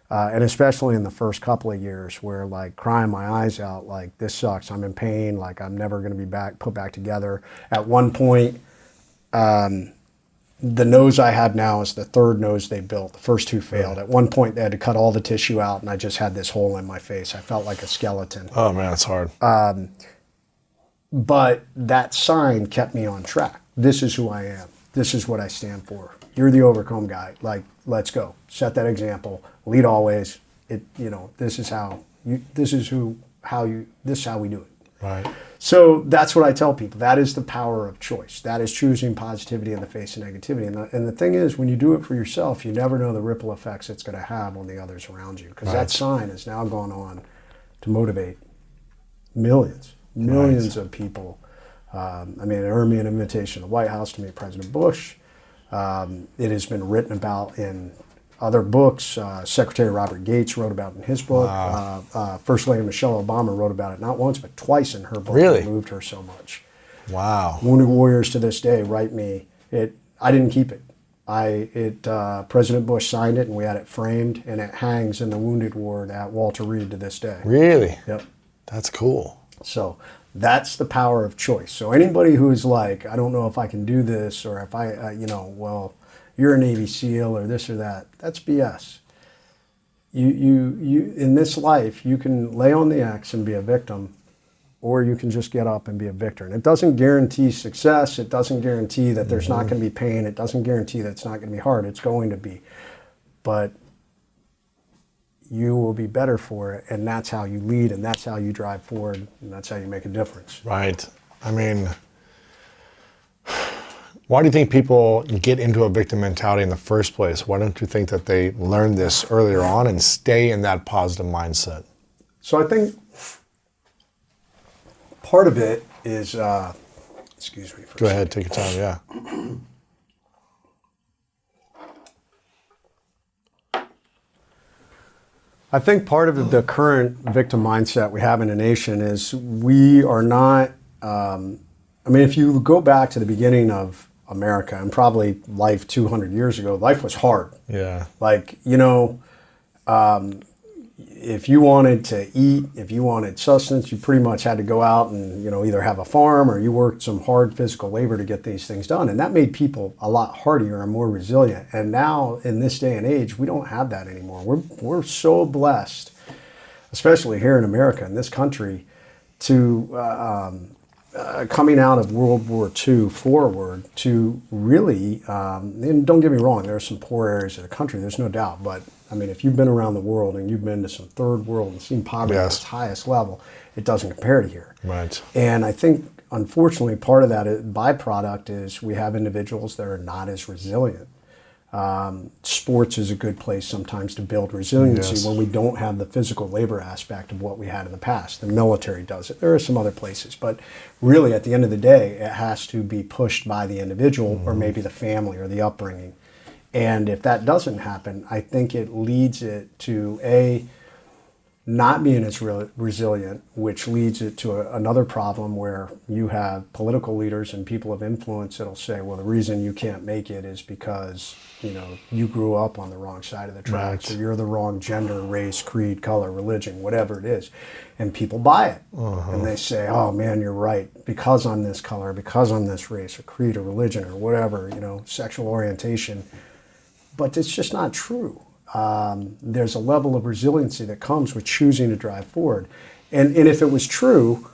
And especially in the first couple of years, where like crying my eyes out, like, this sucks, I'm in pain, like I'm never going to be put back together. At one point, the nose I have now is the third nose they built. The first two failed. At one point, they had to cut all the tissue out, and I just had this hole in my face. I felt like a skeleton. Oh man, that's hard. But that sign kept me on track. This is who I am. This is what I stand for. You're the overcome guy. Like, let's go. Set that example. Lead always. This is how we do it. Right. So that's what I tell people. That is the power of choice. That is choosing positivity in the face of negativity. And the thing is, when you do it for yourself, you never know the ripple effects it's going to have on the others around you. Because that sign has now gone on to motivate millions of people. It earned me an invitation to the White House to meet President Bush. It has been written about in other books. Secretary Robert Gates wrote about it in his book. Wow. First Lady Michelle Obama wrote about it not once but twice in her book. Really? It moved her so much. Wow. Wounded warriors to this day write me. I didn't keep it. President Bush signed it, and we had it framed, and it hangs in the Wounded Ward at Walter Reed to this day. Really? Yep. That's cool. So that's the power of choice. So anybody who's like, I don't know if I can do this, or if you're a Navy SEAL or this or that, that's BS. You in this life, you can lay on the X and be a victim, or you can just get up and be a victor. And it doesn't guarantee success. It doesn't guarantee that there's not going to be pain. It doesn't guarantee that it's not going to be hard. It's going to be. But you will be better for it, and that's how you lead, and that's how you drive forward, and that's how you make a difference. Right. I mean, why do you think people get into a victim mentality in the first place? Why don't you think that they learn this earlier on and stay in that positive mindset? So I think part of it is, excuse me for Go a ahead, second. take your time, yeah. I think part of the current victim mindset we have in a nation is we are not, if you go back to the beginning of America and probably life 200 years ago, life was hard. Yeah. Like, if you wanted to eat, if you wanted sustenance, you pretty much had to go out and, either have a farm or you worked some hard physical labor to get these things done. And that made people a lot hardier and more resilient. And now in this day and age, we don't have that anymore. We're so blessed, especially here in America, in this country, to coming out of World War II forward to really, and don't get me wrong, there are some poor areas of the country, there's no doubt, but if you've been around the world and you've been to some third world and seen poverty at its highest level, it doesn't compare to here. Right. And I think, unfortunately, part of that byproduct is we have individuals that are not as resilient. Sports is a good place sometimes to build resiliency when we don't have the physical labor aspect of what we had in the past. The military does it. There are some other places, but really at the end of the day, it has to be pushed by the individual or maybe the family or the upbringing. And if that doesn't happen, I think it leads it to not being as resilient, which leads it to another problem where you have political leaders and people of influence that'll say, well, the reason you can't make it is because, you grew up on the wrong side of the tracks, or you're the wrong gender, race, creed, color, religion, whatever it is. And people buy it. And they say, oh man, you're right. Because I'm this color, because I'm this race or creed or religion or whatever, sexual orientation. But it's just not true. There's a level of resiliency that comes with choosing to drive forward. And if it was true,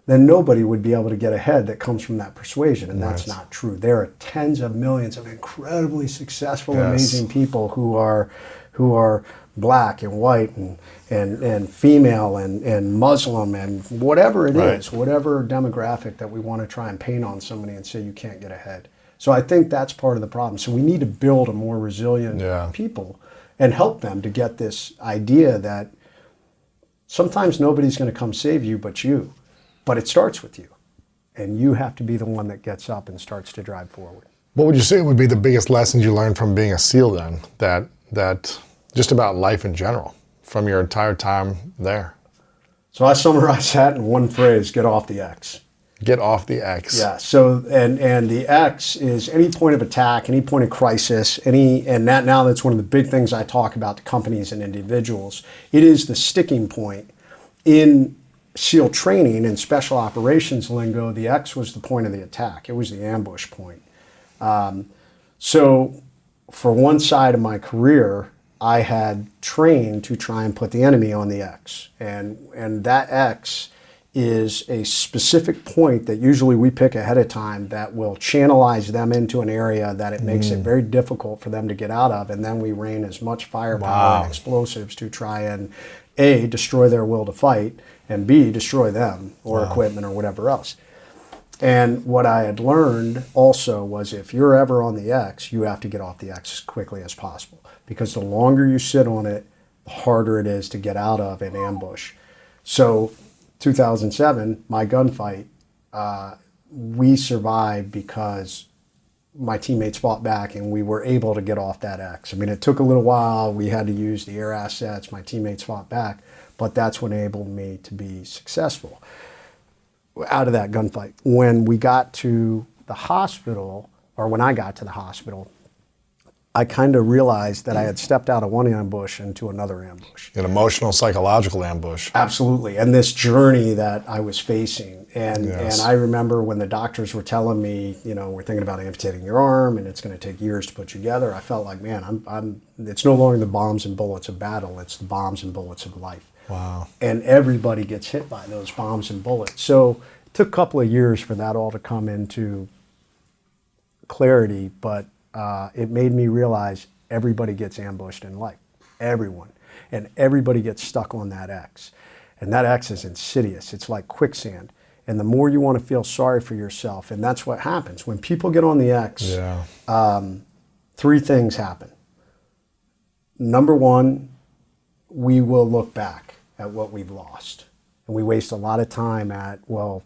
then nobody would be able to get ahead that comes from that persuasion. And that's not true. There are tens of millions of incredibly successful, amazing people who are black and white and female and Muslim and whatever it is, whatever demographic that we want to try and paint on somebody and say you can't get ahead. So I think that's part of the problem. So we need to build a more resilient people and help them to get this idea that Sometimes nobody's going to come save you but you. But it starts with you. And you have to be the one that gets up and starts to drive forward. What would you say would be the biggest lessons you learned from being a SEAL then? That just about life in general, from your entire time there? So I summarize that in one phrase: get off the X. Get off the X. Yeah. So and the X is any point of attack, any point of crisis, that's one of the big things I talk about to companies and individuals. It is the sticking point in SEAL training and special operations lingo. The X was the point of the attack. It was the ambush point. So for one side of my career, I had trained to try and put the enemy on the X, and that X is a specific point that usually we pick ahead of time that will channelize them into an area that it makes it very difficult for them to get out of, and then we rain as much firepower and explosives to try and A, destroy their will to fight, and B, destroy them or equipment or whatever else. And what I had learned also was if you're ever on the X, you have to get off the X as quickly as possible, because the longer you sit on it, the harder it is to get out of an ambush. So 2007, my gunfight, we survived because my teammates fought back and we were able to get off that X. I mean, it took a little while. We had to use the air assets. My teammates fought back, but that's what enabled me to be successful out of that gunfight. When we got to the hospital, or when I got to the hospital, I kind of realized that I had stepped out of one ambush into another ambush. An emotional, psychological ambush. Absolutely. And this journey that I was facing. And I remember when the doctors were telling me, we're thinking about amputating your arm and it's going to take years to put you together. I felt like, man, it's no longer the bombs and bullets of battle. It's the bombs and bullets of life. Wow. And everybody gets hit by those bombs and bullets. So it took a couple of years for that all to come into clarity, but it made me realize everybody gets ambushed in life. Everyone. And everybody gets stuck on that X. And that X is insidious. It's like quicksand. And the more you want to feel sorry for yourself, and that's what happens. When people get on the X, three things happen. Number one, we will look back at what we've lost. And we waste a lot of time at, a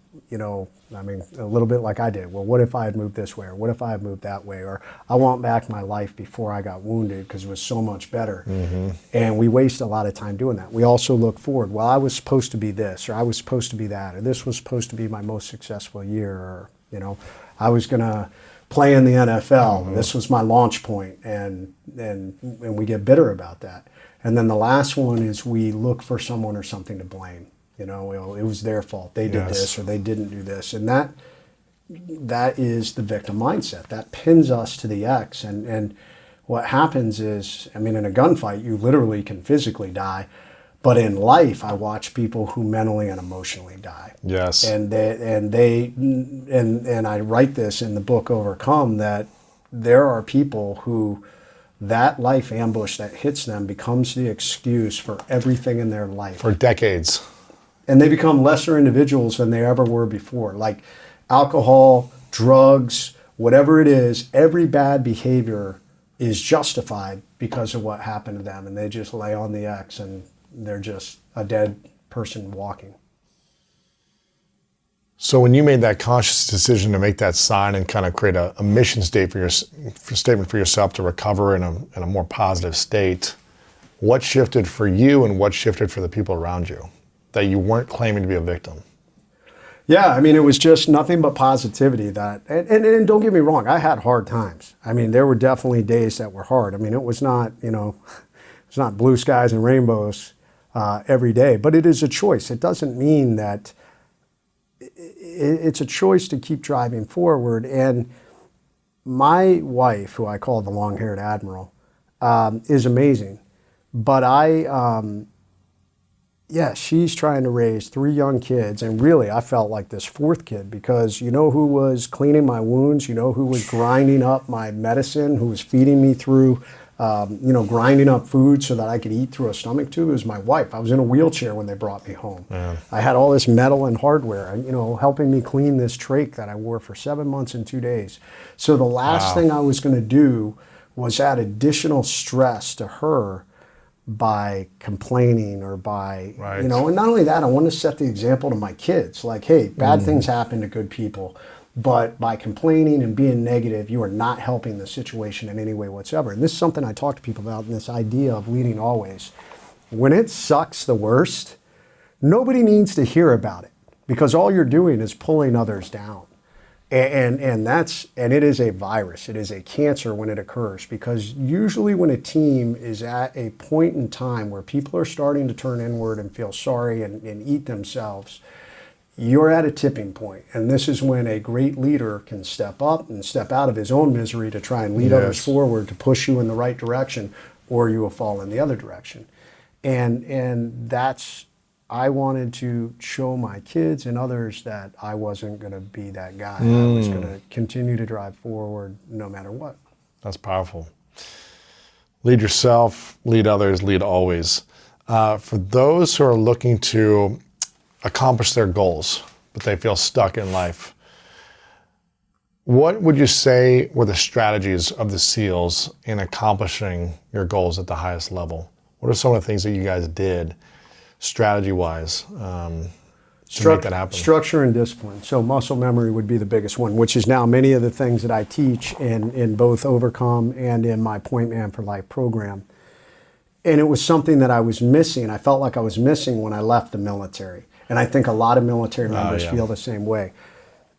little bit like I did. Well, what if I had moved this way? Or what if I had moved that way? Or I want back my life before I got wounded because it was so much better. Mm-hmm. And we waste a lot of time doing that. We also look forward. Well, I was supposed to be this, or I was supposed to be that, or this was supposed to be my most successful year, or, I was going to play in the NFL. Mm-hmm. This was my launch point, and we get bitter about that. And then the last one is we look for someone or something to blame. It was their fault. They did this or they didn't do this. And that is the victim mindset. That pins us to the X. And what happens is, in a gunfight, you literally can physically die. But in life, I watch people who mentally and emotionally die. Yes. And I write this in the book Overcome, that there are people who that life ambush that hits them becomes the excuse for everything in their life. For decades. And they become lesser individuals than they ever were before. Like alcohol, drugs, whatever it is, every bad behavior is justified because of what happened to them. And they just lay on the X and they're just a dead person walking. So when you made that conscious decision to make that sign and kind of create a mission statement for yourself to recover in a more positive state, what shifted for you and what shifted for the people around you that you weren't claiming to be a victim? Yeah, it was just nothing but positivity. And don't get me wrong, I had hard times. There were definitely days that were hard. It was not, it's not blue skies and rainbows every day, but it is a choice. It doesn't mean that it's a choice to keep driving forward. And my wife, who I call the long-haired admiral, is amazing. But she's trying to raise 3 young kids, and really I felt like this 4th kid, because who was cleaning my wounds, who was grinding up my medicine, who was feeding me through, grinding up food so that I could eat through a stomach tube. It was my wife. I was in a wheelchair when they brought me home. Yeah. I had all this metal and hardware, helping me clean this trach that I wore for 7 months and 2 days. So the last thing I was going to do was add additional stress to her by complaining or by, Right. and not only that, I want to set the example to my kids. Like, hey, bad things happen to good people, but by complaining and being negative, you are not helping the situation in any way whatsoever. And this is something I talk to people about, and this idea of leading always. When it sucks the worst, nobody needs to hear about it, because all you're doing is pulling others down. And it is a virus. It is a cancer when it occurs, because usually when a team is at a point in time where people are starting to turn inward and feel sorry and eat themselves, you're at a tipping point. And this is when a great leader can step up and step out of his own misery to try and lead others forward, to push you in the right direction, or you will fall in the other direction. And that's, I wanted to show my kids and others that I wasn't going to be that guy. I was going to continue to drive forward no matter what. That's powerful. Lead yourself, lead others, lead always. For those who are looking to accomplish their goals, but they feel stuck in life, what would you say were the strategies of the SEALs in accomplishing your goals at the highest level? What are some of the things that you guys did strategy-wise to make that happen? Structure and discipline. So muscle memory would be the biggest one, which is now many of the things that I teach in both Overcome and in my Point Man for Life program. And it was something that I was missing. I felt like I was missing when I left the military. And I think a lot of military members feel the same way.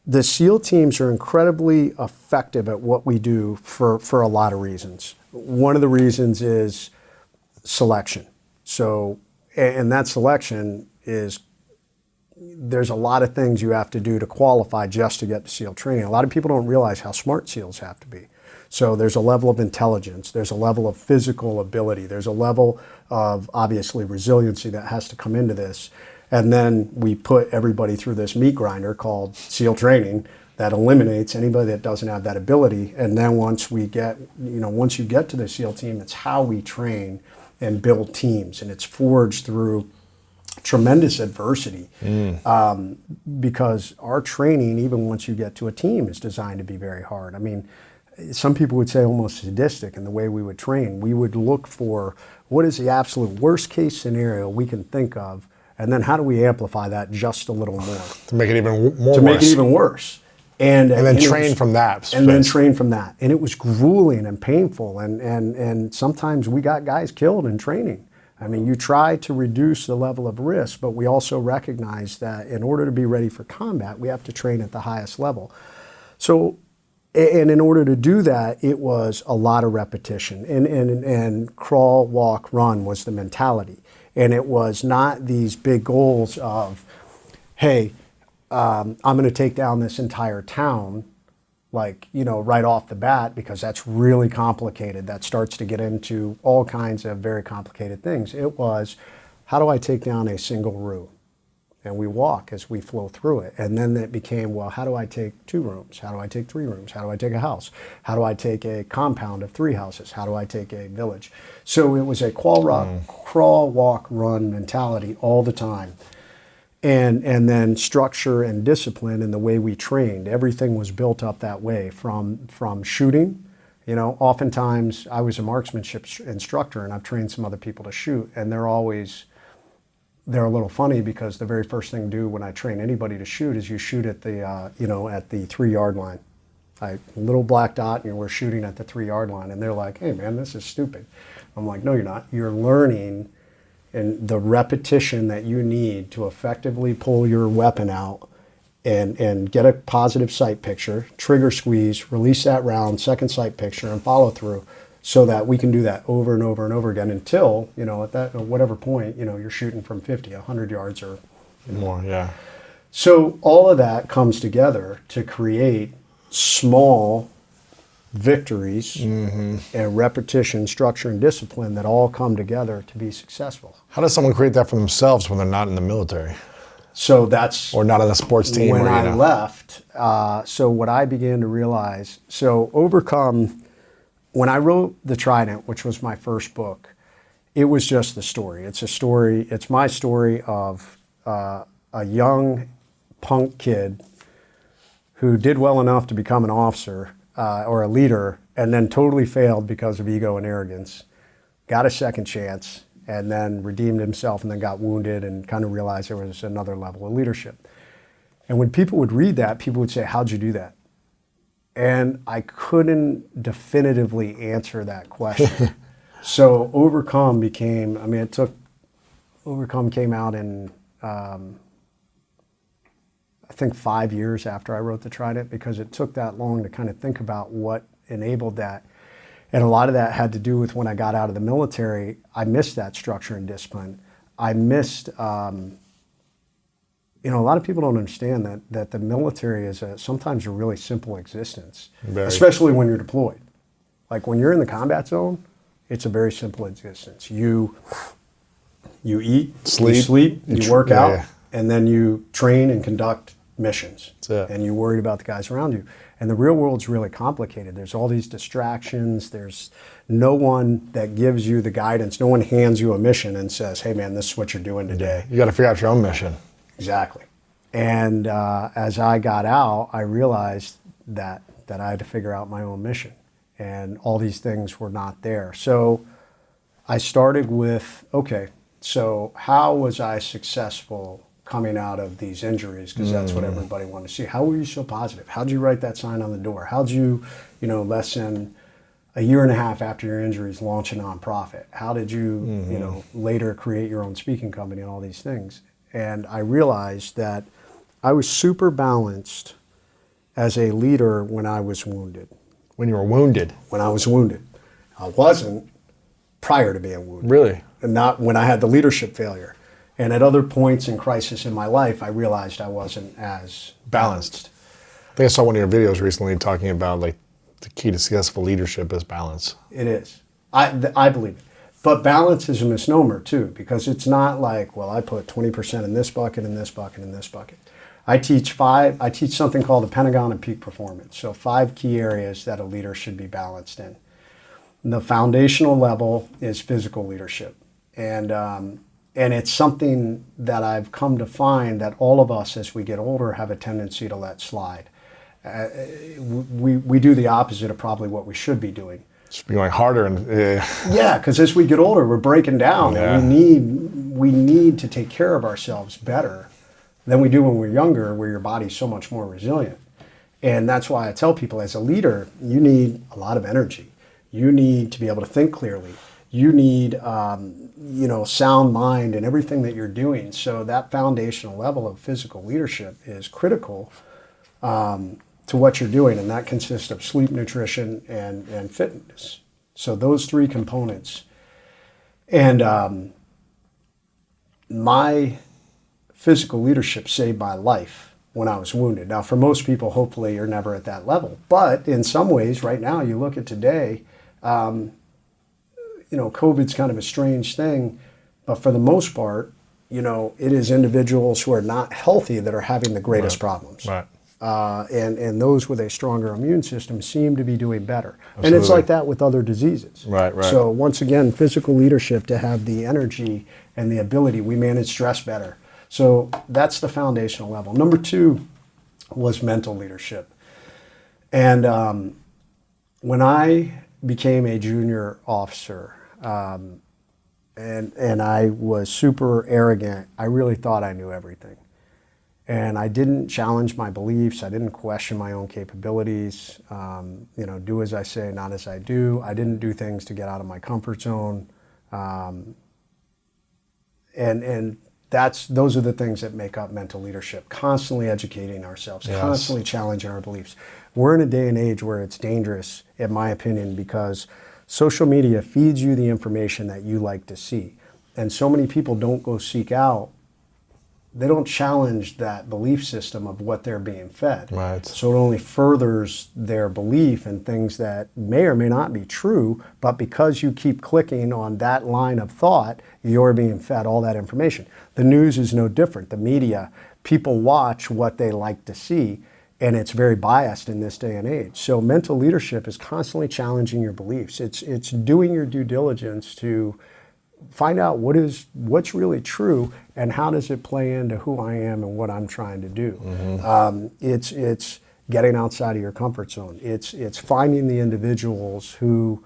The SEAL teams are incredibly effective at what we do for a lot of reasons. One of the reasons is selection. So, and that selection is, there's a lot of things you have to do to qualify just to get to SEAL training. A lot of people don't realize how smart SEALs have to be. So there's a level of intelligence, there's a level of physical ability, there's a level of, obviously, resiliency that has to come into this. And then we put everybody through this meat grinder called SEAL training that eliminates anybody that doesn't have that ability. And then once we get, once you get to the SEAL team, it's how we train and build teams. And it's forged through tremendous adversity, because our training, even once you get to a team, is designed to be very hard. I mean, some people would say almost sadistic in the way we would train. We would look for what is the absolute worst case scenario we can think of, and then how do we amplify that just a little more To make it even more to make it even worse. And then train from that. And then train from that. And it was grueling and painful, and sometimes we got guys killed in training. I mean, you try to reduce the level of risk, but we also recognize that in order to be ready for combat, we have to train at the highest level. So, and in order to do that, it was a lot of repetition. And crawl, walk, run was the mentality. And it was not these big goals of, hey, I'm going to take down this entire town, like, right off the bat, because that's really complicated. That starts to get into all kinds of very complicated things. It was, how do I take down a single room? And we walk as we flow through it. And then it became, well, how do I take 2 rooms? How do I take 3 rooms? How do I take a house? How do I take a compound of 3 houses? How do I take a village? So it was a crawl, walk, run mentality all the time. And then structure and discipline in the way we trained. Everything was built up that way from shooting. Oftentimes I was a marksmanship instructor, and I've trained some other people to shoot, and they're a little funny, because the very first thing to do when I train anybody to shoot is you shoot at the at the 3-yard line. Little black dot, and we're shooting at the 3-yard line, and they're like, "Hey man, this is stupid." I'm like, "No, you're not. You're learning." And the repetition that you need to effectively pull your weapon out and get a positive sight picture, trigger squeeze, release that round, second sight picture, and follow through, so that we can do that over and over and over again until, at that whatever point, you're shooting from 50, 100 yards or more. Yeah. So all of that comes together to create small victories and repetition, structure, and discipline that all come together to be successful. How does someone create that for themselves when they're not in the military? So that's... Or not on a sports team? When I left, so what I began to realize, Overcome, when I wrote The Trident, which was my first book, it was just the story. It's my story of a young punk kid who did well enough to become an officer, or a leader, and then totally failed because of ego and arrogance, got a second chance, and then redeemed himself and then got wounded and kind of realized there was another level of leadership. And when people would read that, people would say, how'd you do that? And I couldn't definitively answer that question. So Overcome became, Overcome came out in, I think 5 years after I wrote The Trident, because it took that long to kind of think about what enabled that. And a lot of that had to do with when I got out of the military, I missed that structure and discipline. I missed, a lot of people don't understand that the military is sometimes a really simple existence, especially when you're deployed. Like when you're in the combat zone, it's a very simple existence. You eat, you sleep, you work out, and then you train and conduct missions. And you're worried about the guys around you. And the real world's really complicated. There's all these distractions. There's no one that gives you the guidance. No one hands you a mission and says, hey man, this is what you're doing today. You got to figure out your own mission. Exactly. And as I got out, I realized that I had to figure out my own mission. And all these things were not there. So I started with, okay, so how was I successful coming out of these injuries? Because that's what everybody wanted to see. How were you so positive? How'd you write that sign on the door? How'd you, less than a year and a half after your injuries, launch a nonprofit? How did you, later create your own speaking company and all these things? And I realized that I was super balanced as a leader when I was wounded. When you were wounded? When I was wounded. I wasn't prior to being wounded. Really? And not when I had the leadership failure. And at other points in crisis in my life, I realized I wasn't as balanced. I think I saw one of your videos recently talking about like the key to successful leadership is balance. It is. I believe it. But balance is a misnomer too, because it's not like, well, I put 20% in this bucket, in this bucket, in this bucket. I teach something called the Pentagon of Peak Performance. So 5 key areas that a leader should be balanced in. The foundational level is physical leadership. And it's something that I've come to find that all of us as we get older have a tendency to let slide. We do the opposite of probably what we should be doing. Just be going harder and yeah, because as we get older, we're breaking down, and we need to take care of ourselves better than we do when we're younger, where your body's so much more resilient. And that's why I tell people, as a leader, you need a lot of energy. You need to be able to think clearly. You need sound mind in everything that you're doing. So that foundational level of physical leadership is critical to what you're doing, and that consists of sleep, nutrition, and fitness. So those 3 components. And my physical leadership saved my life when I was wounded. Now, for most people, hopefully you're never at that level. But in some ways, right now, you look at today, COVID's kind of a strange thing, but for the most part, it is individuals who are not healthy that are having the greatest problems. Right. And those with a stronger immune system seem to be doing better. Absolutely. And it's like that with other diseases. Right. So once again, physical leadership, to have the energy and the ability, we manage stress better. So that's the foundational level. Number 2 was mental leadership. And when I became a junior officer, and I was super arrogant, I really thought I knew everything. And I didn't challenge my beliefs. I didn't question my own capabilities. Do as I say, not as I do. I didn't do things to get out of my comfort zone. And those are the things that make up mental leadership. Constantly educating ourselves, constantly challenging our beliefs. We're in a day and age where it's dangerous, in my opinion, because social media feeds you the information that you like to see. And so many people don't go seek out. They don't challenge that belief system of what they're being fed. Right. So it only furthers their belief in things that may or may not be true, but because you keep clicking on that line of thought, you're being fed all that information. The news is no different. The media, people watch what they like to see, and it's very biased in this day and age. So mental leadership is constantly challenging your beliefs. It's doing your due diligence to find out what's really true and how does it play into who I am and what I'm trying to do. It's getting outside of your comfort zone. It's finding the individuals who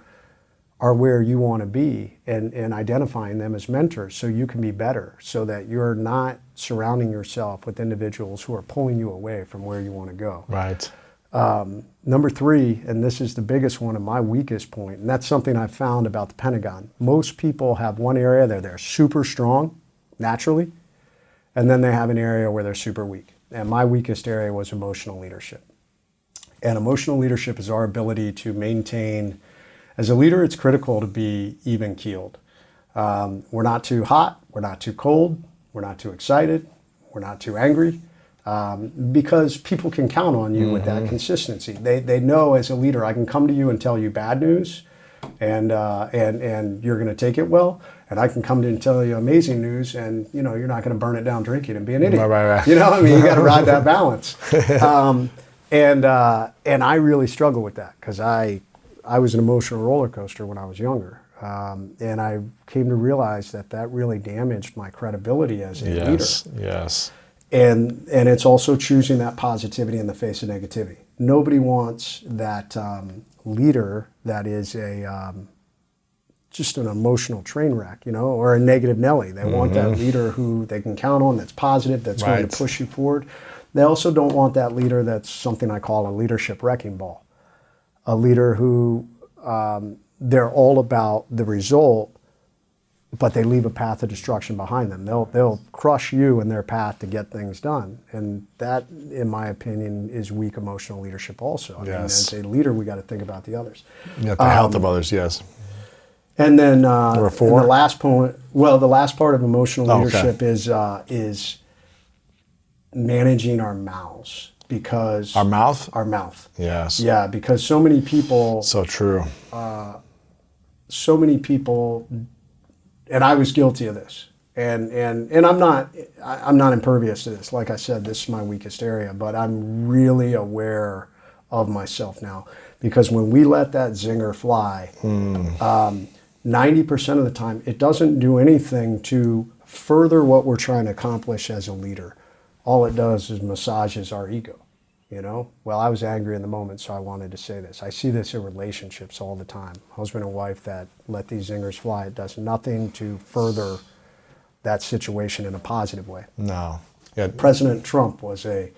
are where you want to be, and identifying them as mentors so you can be better, so that you're not surrounding yourself with individuals who are pulling you away from where you want to go. Right. Number three, and this is the biggest one and my weakest point, and that's something I've found about the Pentagon. Most people have one area that they're super strong naturally, and then they have an area where they're super weak. And my weakest area was emotional leadership. And emotional leadership is our ability to maintain. As a leader, it's critical to be even-keeled. We're not too hot, we're not too cold, we're not too excited, we're not too angry, because people can count on you with that consistency. They know as a leader, I can come to you and tell you bad news, and you're going to take it well, and I can come to you and tell you amazing news, and you're not going to burn it down drinking and be an idiot. Right. You got to ride that balance. And I really struggle with that because I was an emotional roller coaster when I was younger. And I came to realize that really damaged my credibility as a leader. Yes. And it's also choosing that positivity in the face of negativity. Nobody wants that leader that is just an emotional train wreck, or a negative Nelly. They want that leader who they can count on, that's positive, that's going to push you forward. They also don't want that leader that's something I call a leadership wrecking ball. A leader who they're all about the result, but they leave a path of destruction behind them. They'll crush you in their path to get things done, and that, in my opinion, is weak emotional leadership. Also, I mean, as a leader, we got to think about the others. Yeah, the health of others. Yes. And then Number four. the last point. Well, the last part of emotional leadership is managing our mouths. Because our mouth? Our mouth. Yes. Yeah, because so many people. So true. So many people, and I was guilty of this. And I'm not impervious to this. Like I said, this is my weakest area, but I'm really aware of myself now. Because when we let that zinger fly, 90% of the time, it doesn't do anything to further what we're trying to accomplish as a leader. All it does is massages our ego, Well, I was angry in the moment, so I wanted to say this. I see this in relationships all the time. Husband and wife that let these zingers fly. It does nothing to further that situation in a positive way. No. Yeah. President Trump was a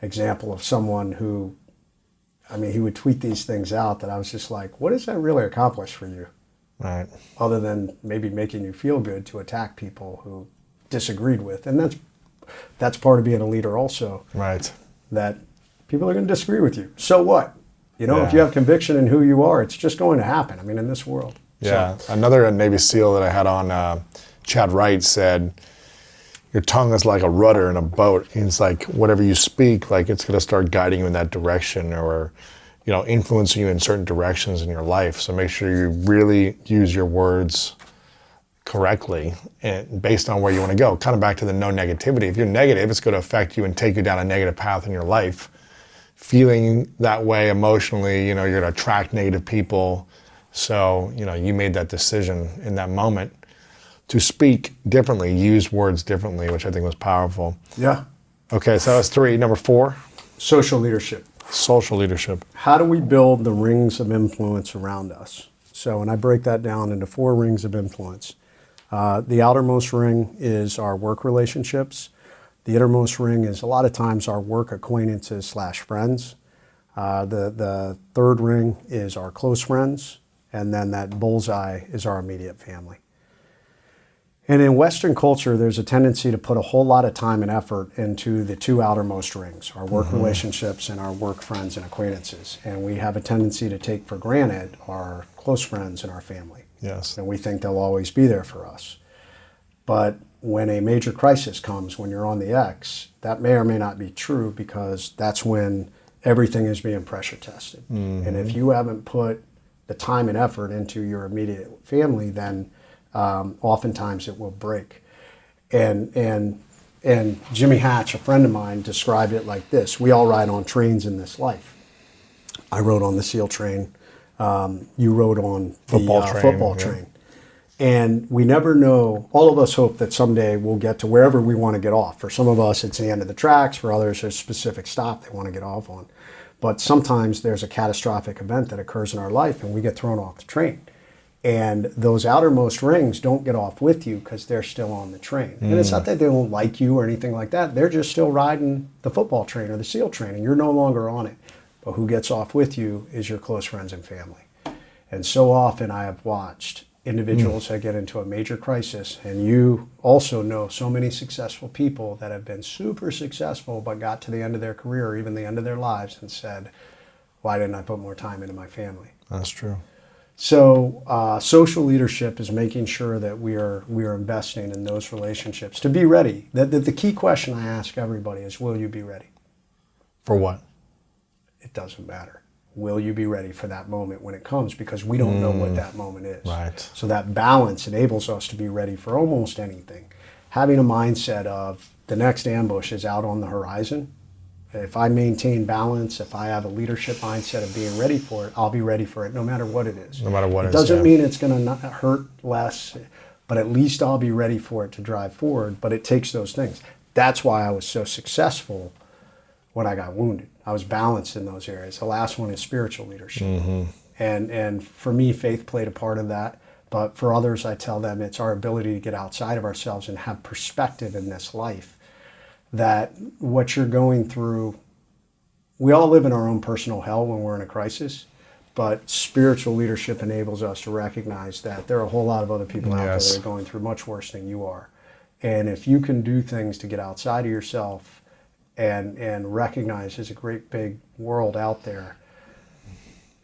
example of someone who, he would tweet these things out that I was just like, what does that really accomplish for you? Right. Other than maybe making you feel good to attack people who disagreed with. And that's part of being a leader also. Right. That people are going to disagree with you. So what? If you have conviction in who you are, it's just going to happen. In this world. Yeah. So. Another Navy SEAL that I had on, Chad Wright, said, your tongue is like a rudder in a boat. And it's like whatever you speak, like it's going to start guiding you in that direction or, influencing you in certain directions in your life. So make sure you really use your words correctly and based on where you want to go. Kind of back to the no negativity. If you're negative, it's going to affect you and take you down a negative path in your life. Feeling that way emotionally, you're going to attract negative people. So, you made that decision in that moment to speak differently, use words differently, which I think was powerful. Yeah. Okay, so that's 3. Number 4? Social leadership. Social leadership. How do we build the rings of influence around us? So, and I break that down into 4 rings of influence. The outermost ring is our work relationships. The innermost ring is a lot of times our work acquaintances / friends. The third ring is our close friends. And then that bullseye is our immediate family. And in Western culture, there's a tendency to put a whole lot of time and effort into the 2 outermost rings, our work relationships and our work friends and acquaintances. And we have a tendency to take for granted our close friends and our family. Yes. And we think they'll always be there for us. But when a major crisis comes, when you're on the X, that may or may not be true because that's when everything is being pressure tested. And if you haven't put the time and effort into your immediate family, then oftentimes it will break. And Jimmy Hatch, a friend of mine, described it like this. We all ride on trains in this life. I rode on the SEAL train. You rode on the football train. And we never know, all of us hope that someday we'll get to wherever we want to get off. For some of us, it's the end of the tracks. For others, there's a specific stop they want to get off on. But sometimes there's a catastrophic event that occurs in our life and we get thrown off the train. And those outermost rings don't get off with you because they're still on the train. And it's not that they don't like you or anything like that. They're just still riding the football train or the SEAL train, and you're no longer on it. But who gets off with you is your close friends and family. And so often I have watched individuals that get into a major crisis, and you also know so many successful people that have been super successful but got to the end of their career or even the end of their lives and said, why didn't I put more time into my family? That's true. So social leadership is making sure that we are investing in those relationships to be ready. The key question I ask everybody is, will you be ready? For what? It doesn't matter. Will you be ready for that moment when it comes? Because we don't know what that moment is. Right. So that balance enables us to be ready for almost anything. Having a mindset of the next ambush is out on the horizon. If I maintain balance, if I have a leadership mindset of being ready for it, I'll be ready for it no matter what it is. No matter what it it is. It doesn't yeah. mean it's going to hurt less, but at least I'll be ready for it to drive forward. But it takes those things. That's why I was so successful when I got wounded. I was balanced in those areas. The last one is spiritual leadership. And for me, faith played a part of that. But for others, I tell them it's our ability to get outside of ourselves and have perspective in this life. That what you're going through, we all live in our own personal hell when we're in a crisis, but spiritual leadership enables us to recognize that there are a whole lot of other people out there that are going through much worse than you are. And if you can do things to get outside of yourself and recognize there's a great big world out there,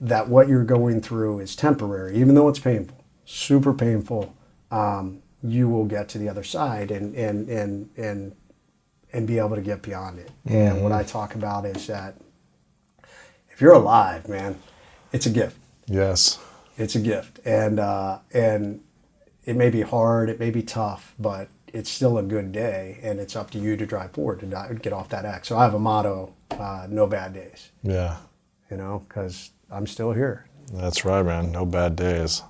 that what you're going through is temporary, even though it's painful, super painful, you will get to the other side and be able to get beyond it. And what I talk about is that if you're alive, man, it's a gift. Yes. It's a gift. And it may be hard, it may be tough, but it's still a good day, and it's up to you to drive forward, to get off that X. So I have a motto, no bad days. Yeah. You know, because I'm still here. That's right, man. No bad days.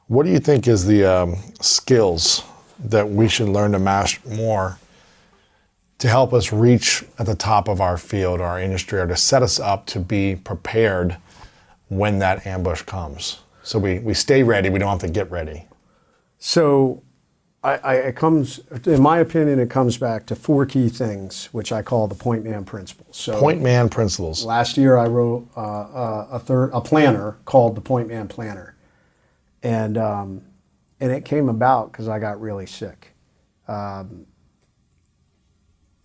What do you think is the skills that we should learn to master more to help us reach at the top of our field, our industry, or to set us up to be prepared when that ambush comes? So we stay ready, we don't have to get ready. So it comes, in my opinion, it comes back to 4 key things, which I call the point man principles. So Point man principles. last year I wrote a planner called the Point Man Planner. And it came about because I got really sick.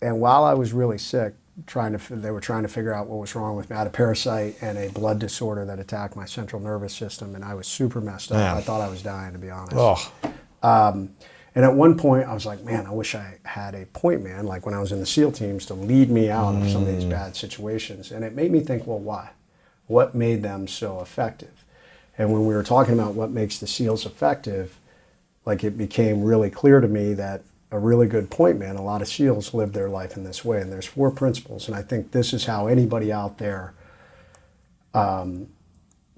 And while I was really sick, they were trying to figure out what was wrong with me. I had a parasite and a blood disorder that attacked my central nervous system, and I was super messed up. Man. I thought I was dying, to be honest. Oh, And at one point, I was like, man, I wish I had a point man, like when I was in the SEAL teams, to lead me out of some of these bad situations. And it made me think, well, why? What made them so effective? And when we were talking about what makes the SEALs effective, like it became really clear to me that a really good point man, a lot of SEALs live their life in this way. And there's 4 principles. And I think this is how anybody out there can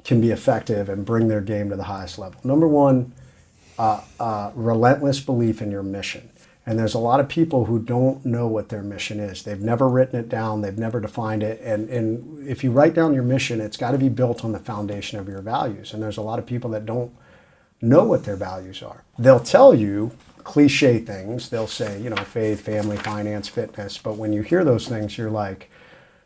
be effective and bring their game to the highest level. Number 1, relentless belief in your mission. And there's a lot of people who don't know what their mission is. They've never written it down. They've never defined it. And if you write down your mission, it's got to be built on the foundation of your values. And there's a lot of people that don't know what their values are. They'll tell you cliche things. They'll say, faith, family, finance, fitness. But when you hear those things, you're like,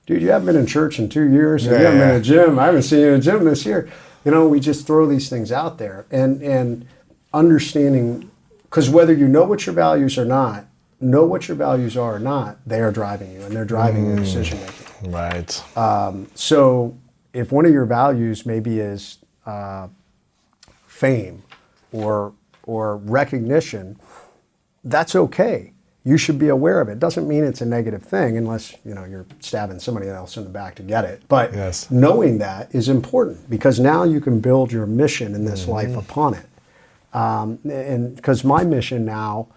dude, you haven't been in church in 2 years. You haven't been in a gym. I haven't seen you in a gym this year. We just throw these things out there. And understanding, because whether you know what your values are or not, they are driving you, and they're driving your decision making. right. So if one of your values maybe is fame or recognition, that's okay. You should be aware of it. Doesn't mean it's a negative thing unless you're stabbing somebody else in the back to get it. But Yes. knowing that is important, because now you can build your mission in this life upon it. And because my mission now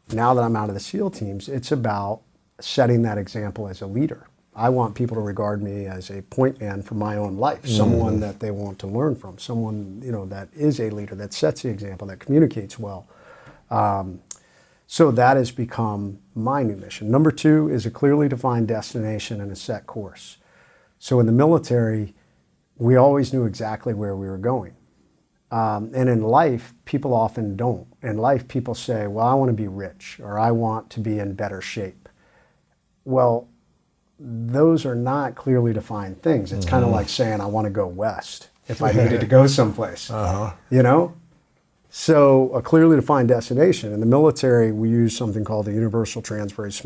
that I'm out of the SEAL teams, it's about setting that example as a leader. I want people to regard me as a point man for my own life, someone that they want to learn from, someone that is a leader, that sets the example, that communicates well. So that has become my new mission. Number 2 is a clearly defined destination and a set course. So in the military, we always knew exactly where we were going. And in life, people often don't. In life, people say, well, I want to be rich, or I want to be in better shape. Well, those are not clearly defined things. It's kind of like saying, I want to go west if I needed to go someplace, you know? So a clearly defined destination. In the military, we use something called the Universal Transverse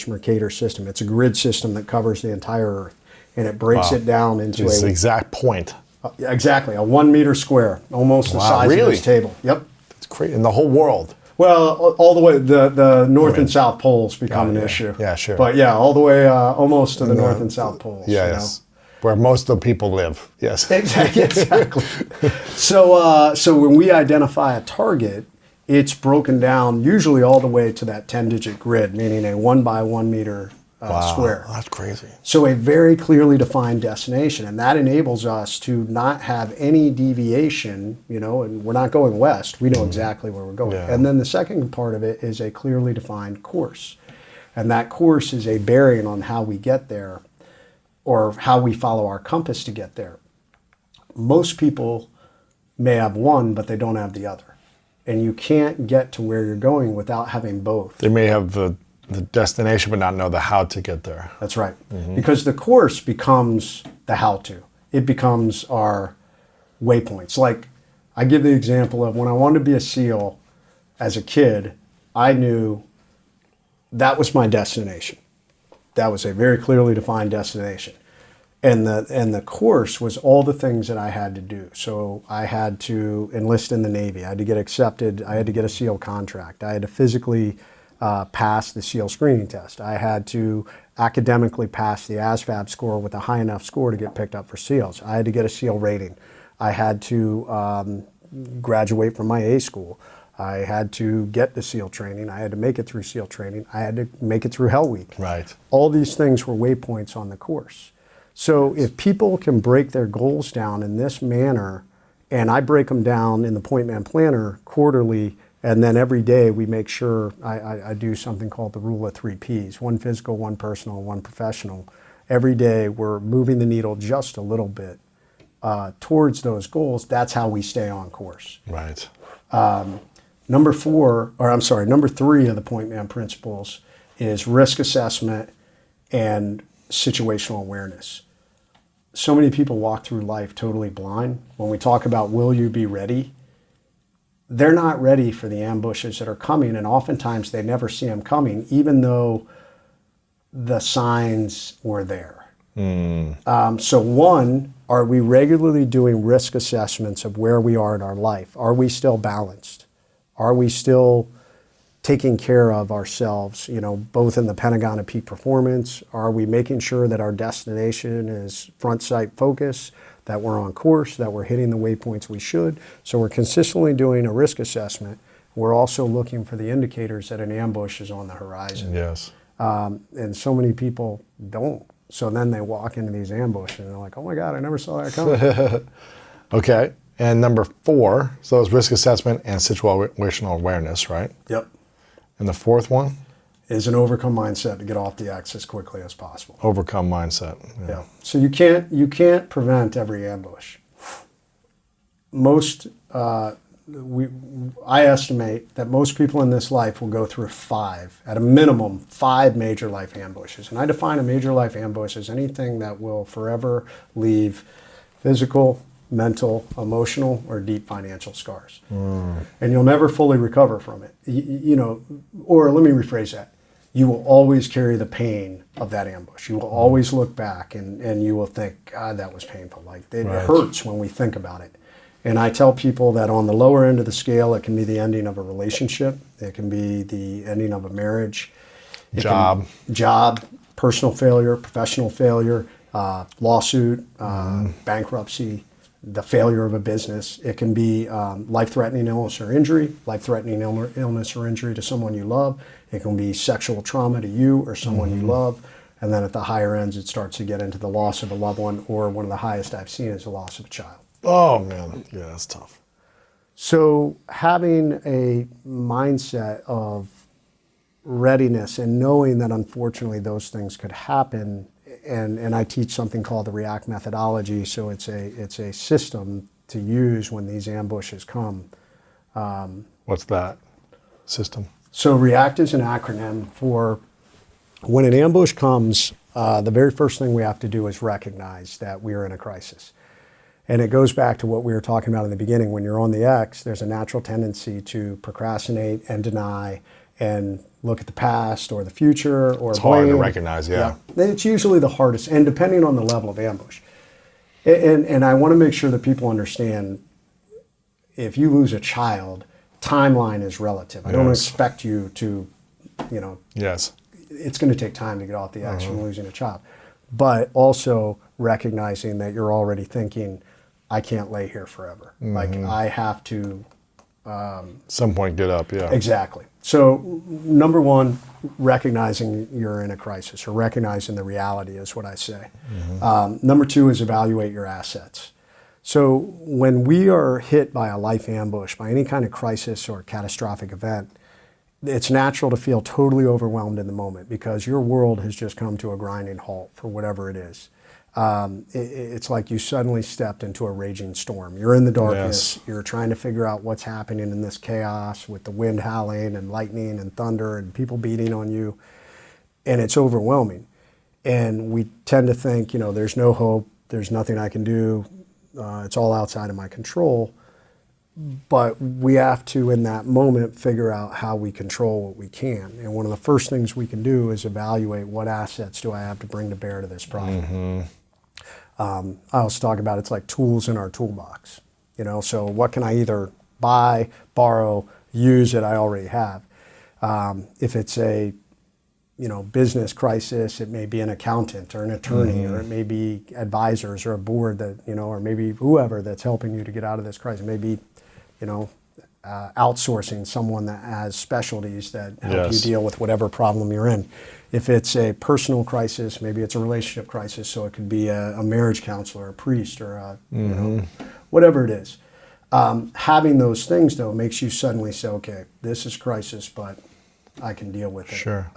Mercator System. It's a grid system that covers the entire Earth, and it breaks it down into It's the exact point. Exactly, a 1 meter square, almost the size of this table. Yep. It's crazy. In the whole world. Well, all the way, the North and South Poles become an issue. Yeah, sure. But yeah, all the way almost to the North and South Poles. Yeah, you yes. Where most of the people live. Yes. Exactly. So when we identify a target, it's broken down usually all the way to that 10-digit grid, meaning a 1 by 1 meter square. That's crazy. So a very clearly defined destination, and that enables us to not have any deviation, you know, and we're not going west. We know exactly where we're going. Yeah. And then the second part of it is a clearly defined course. And that course is a bearing on how we get there or how we follow our compass to get there. Most people may have one, but they don't have the other. And you can't get to where you're going without having both. They may have the destination, but not know the how to get there. That's right. Because the course becomes the how-to. It becomes our waypoints. Like, I give the example of when I wanted to be a SEAL as a kid, I knew that was my destination. That was a very clearly defined destination. And the course was all the things that I had to do. So I had to enlist in the Navy. I had to get accepted. I had to get a SEAL contract. I had to physically pass the SEAL screening test. I had to academically pass the ASVAB score with a high enough score to get picked up for SEALs. I had to get a SEAL rating. I had to graduate from my A school. I had to get the SEAL training. I had to make it through SEAL training. I had to make it through Hell Week. Right. All these things were waypoints on the course. So if people can break their goals down in this manner, and I break them down in the Point Man Planner quarterly, and then every day we make sure I do something called the rule of 3 Ps, 1 physical, 1 personal, 1 professional. Every day we're moving the needle just a little bit towards those goals. That's how we stay on course. Right. Number 3 of the Point Man principles is risk assessment and situational awareness. So many people walk through life totally blind. When we talk about will you be ready, they're not ready for the ambushes that are coming, and oftentimes they never see them coming, even though the signs were there. So one, are we regularly doing risk assessments of where we are in our life? Are we still balanced? Are we still taking care of ourselves, you know, both in the Pentagon and peak performance? Are we making sure that our destination is front sight focus, that we're on course, that we're hitting the waypoints we should? So we're consistently doing a risk assessment. We're also looking for the indicators that an ambush is on the horizon. Yes. And so many people don't. So then they walk into these ambushes and they're like, oh my God, I never saw that coming. Okay. And number 4, so it's risk assessment and situational awareness, right? Yep. And the 4th one? Is an overcome mindset to get off the X as quickly as possible. Overcome mindset. Yeah. So you can't prevent every ambush. Most I estimate that most people in this life will go through 5, at a minimum, 5 major life ambushes. And I define a major life ambush as anything that will forever leave physical, mental, emotional, or deep financial scars. And you'll never fully recover from it. You know, or let me rephrase that. You will always carry the pain of that ambush. You will always look back and you will think, God, that was painful. Like, it hurts when we think about it. And I tell people that on the lower end of the scale, it can be the ending of a relationship. It can be the ending of a marriage. Job, personal failure, professional failure, lawsuit, bankruptcy, the failure of a business. It can be life-threatening illness or injury, life-threatening illness or injury to someone you love. It can be sexual trauma to you or someone you love. And then at the higher ends, it starts to get into the loss of a loved one, or one of the highest I've seen is the loss of a child. Oh, man. Yeah, that's tough. So having a mindset of readiness and knowing that unfortunately those things could happen, and I teach something called the REACT methodology, so it's a system to use when these ambushes come. What's that system? So REACT is an acronym for when an ambush comes, the very first thing we have to do is recognize that we are in a crisis. And it goes back to what we were talking about in the beginning. When you're on the X, there's a natural tendency to procrastinate and deny and look at the past or the future or It's blame. hard to recognize, yeah. It's usually the hardest, and depending on the level of ambush. And I want to make sure that people understand, if you lose a child, timeline is relative. I don't Yes. expect you to, Yes. it's going to take time to get off the X from losing a child. But also recognizing that you're already thinking, I can't lay here forever. Like, I have to. Some point get up, yeah. Exactly. So number one, recognizing you're in a crisis, or recognizing the reality is what I say. Number two is evaluate your assets. So when we are hit by a life ambush, by any kind of crisis or catastrophic event, it's natural to feel totally overwhelmed in the moment because your world has just come to a grinding halt for whatever it is. It's like you suddenly stepped into a raging storm. You're in the darkness. Yes. You're trying to figure out what's happening in this chaos with the wind howling and lightning and thunder and people beating on you. And it's overwhelming. And we tend to think, there's no hope. There's nothing I can do. It's all outside of my control. But we have to, in that moment, figure out how we control what we can. And one of the first things we can do is evaluate what assets do I have to bring to bear to this problem. I always talk about it's like tools in our toolbox. So what can I either buy, borrow, use that I already have? If it's a business crisis, it may be an accountant or an attorney, or it may be advisors or a board that, or maybe whoever that's helping you to get out of this crisis. Maybe outsourcing someone that has specialties that help you Yes. deal with whatever problem you're in. If it's a personal crisis, maybe it's a relationship crisis, so it could be a marriage counselor, a priest, or whatever it is. Having those things, though, makes you suddenly say, okay, this is crisis, but I can deal with it. Sure.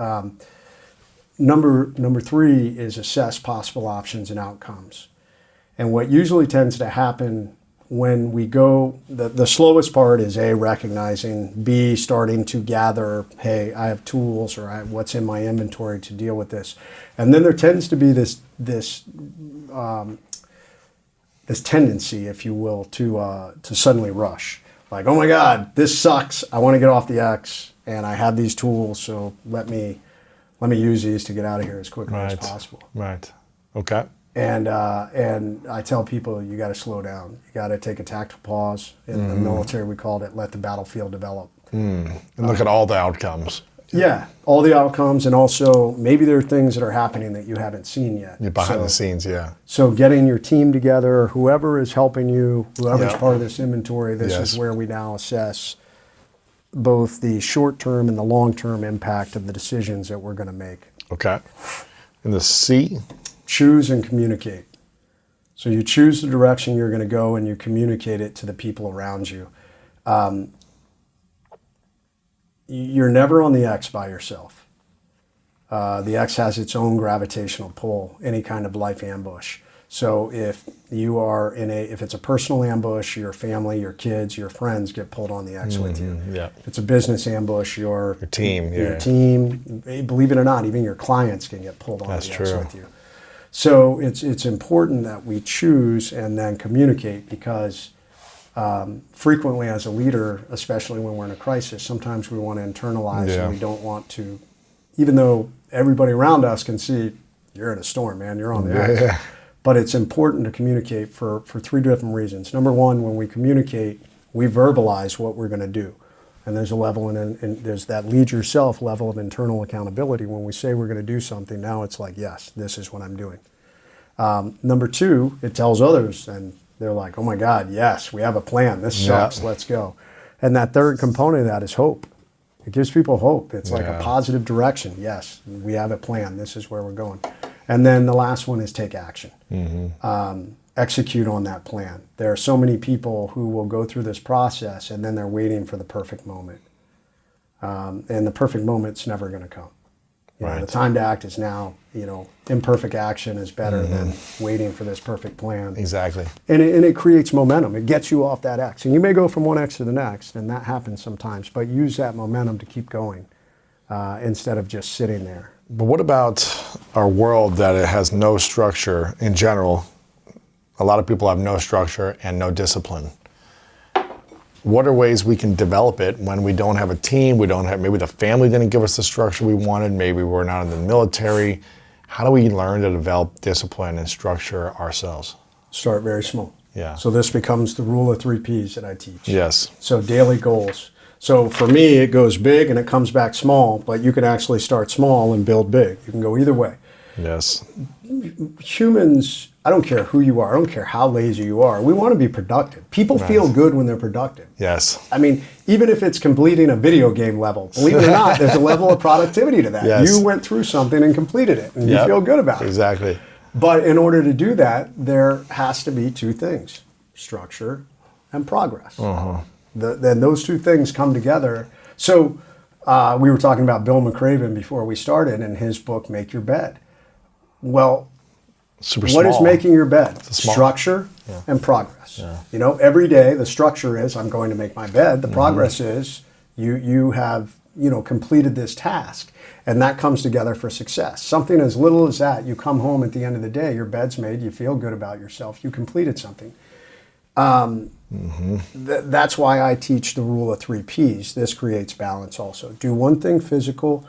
Number three is assess possible options and outcomes. And what usually tends to happen when we go, the slowest part is A, recognizing, B, starting to gather, hey, I have tools, or what's in my inventory to deal with this. And then there tends to be this tendency, if you will, to suddenly rush. Like, oh my God, this sucks. I want to get off the X, and I have these tools, so let me use these to get out of here as quickly as possible. Right. Okay. And I tell people, you got to slow down. You got to take a tactical pause. In the military, we called it let the battlefield develop. And look at all the outcomes. Yeah, all the outcomes, and also maybe there are things that are happening that you haven't seen yet. You're behind the scenes, yeah. So getting your team together, whoever is helping you, whoever's Yeah. part of this inventory, this Yes. is where we now assess both the short-term and the long-term impact of the decisions that we're going to make. Okay. And the C? Choose and communicate. So you choose the direction you're going to go and you communicate it to the people around you. You're never on the X by yourself. The X has its own gravitational pull, any kind of life ambush. So if you are if it's a personal ambush, your family, your kids, your friends get pulled on the X with you. Yeah. If it's a business ambush, your team, yeah. Your team, believe it or not, even your clients can get pulled on That's the X true. with you. So it's important that we choose and then communicate, because frequently as a leader, especially when we're in a crisis, sometimes we want to internalize Yeah. and we don't want to, even though everybody around us can see you're in a storm, man, you're on the X. Yeah. But it's important to communicate for three different reasons. Number one, when we communicate, we verbalize what we're going to do. And there's a level, and there's that lead yourself level of internal accountability. When we say we're going to do something, now it's like, yes, this is what I'm doing. Number two, it tells others, and they're like, oh my God, yes, we have a plan. This sucks, let's go. And that third component of that is hope. It gives people hope. It's like a positive direction. Yes, we have a plan. This is where we're going. And then the last one is take action. Execute on that plan. There are so many people who will go through this process and then they're waiting for the perfect moment. And the perfect moment's never going to come. You know, Right. the time to act is now. You know, imperfect action is better than waiting for this perfect plan. Exactly. And it creates momentum. It gets you off that X. And you may go from one X to the next, and that happens sometimes, but use that momentum to keep going instead of just sitting there. But what about our world that it has no structure in general? A lot of people have no structure and no discipline. What are ways we can develop it when we don't have a team, we don't have, maybe the family didn't give us the structure we wanted, maybe we're not in the military. How do we learn to develop discipline and structure ourselves? Start very small. Yeah. So this becomes the rule of 3 Ps that I teach. Yes. So daily goals. So for me, it goes big and it comes back small, but you can actually start small and build big. You can go either way. Yes. Humans, I don't care who you are, I don't care how lazy you are, we want to be productive. People feel good when they're productive. Yes. I mean, even if it's completing a video game level, believe it or not, there's a level of productivity to that. Yes. You went through something and completed it, and you feel good about it. Exactly. But in order to do that, there has to be 2 things, structure and progress. Then those 2 things come together. So we were talking about Bill McRaven before we started in his book, Make Your Bed. Well, Super what is small. making your bed? small- Structure and progress. You know, every day the structure is I'm going to make my bed. The progress is you have, you know, completed this task. And that comes together for success. Something as little as that, you come home at the end of the day, your bed's made, you feel good about yourself, you completed something. That's why I teach the rule of 3 Ps. This creates balance also. Do one thing physical.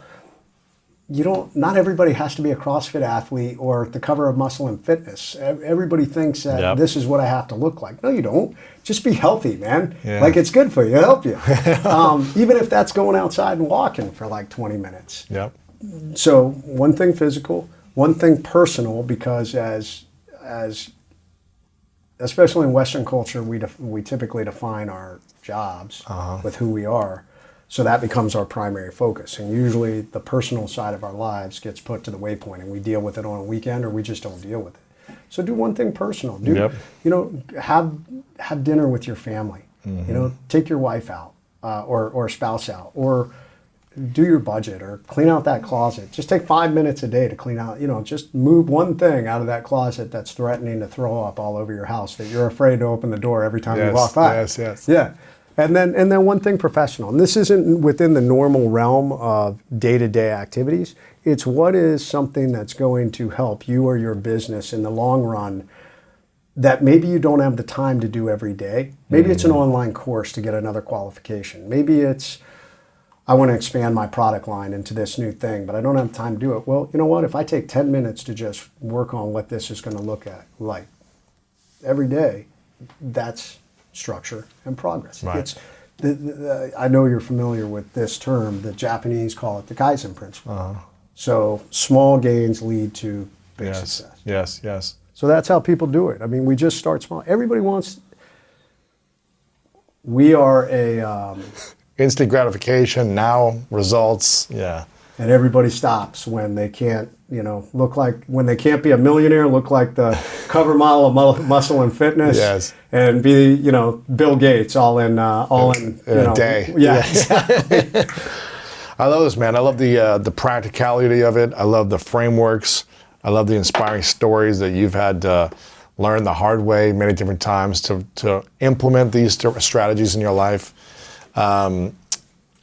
Not everybody has to be a CrossFit athlete or the cover of Muscle and Fitness. Everybody thinks that this is what I have to look like. No, you don't. Just be healthy, man. Yeah. Like it's good for you, it'll help you. Even if that's going outside and walking for like 20 minutes. Yep. So one thing physical, one thing personal, because as especially in Western culture, we typically define our jobs with who we are. So that becomes our primary focus. And usually the personal side of our lives gets put to the waypoint and we deal with it on a weekend or we just don't deal with it. So do one thing personal. You know, have dinner with your family. You know, take your wife out or spouse out, or do your budget or clean out that closet. Just take 5 minutes a day to clean out, you know, just move one thing out of that closet that's threatening to throw up all over your house that you're afraid to open the door every time you walk by. Yes. Yeah. And then one thing professional. And this isn't within the normal realm of day-to-day activities. It's what is something that's going to help you or your business in the long run that maybe you don't have the time to do every day. Maybe it's an online course to get another qualification. Maybe it's, I want to expand my product line into this new thing, but I don't have time to do it. Well, you know what? If I take 10 minutes to just work on what this is going to look at like every day, that's structure and progress. Right. It's I know you're familiar with this term. The Japanese call it the Kaizen principle. So small gains lead to big success. Yes. So that's how people do it. I mean, we just start small. Everybody wants. We are a. Instant gratification, now results. Yeah. And everybody stops when they can't, you know, when they can't be a millionaire, look like the cover model of Muscle and Fitness, Yes. and be, you know, Bill Gates all in a day. Yeah, exactly. I love this, man. I love the practicality of it. I love the frameworks. I love the inspiring stories that you've had to learn the hard way many different times to implement these strategies in your life. Go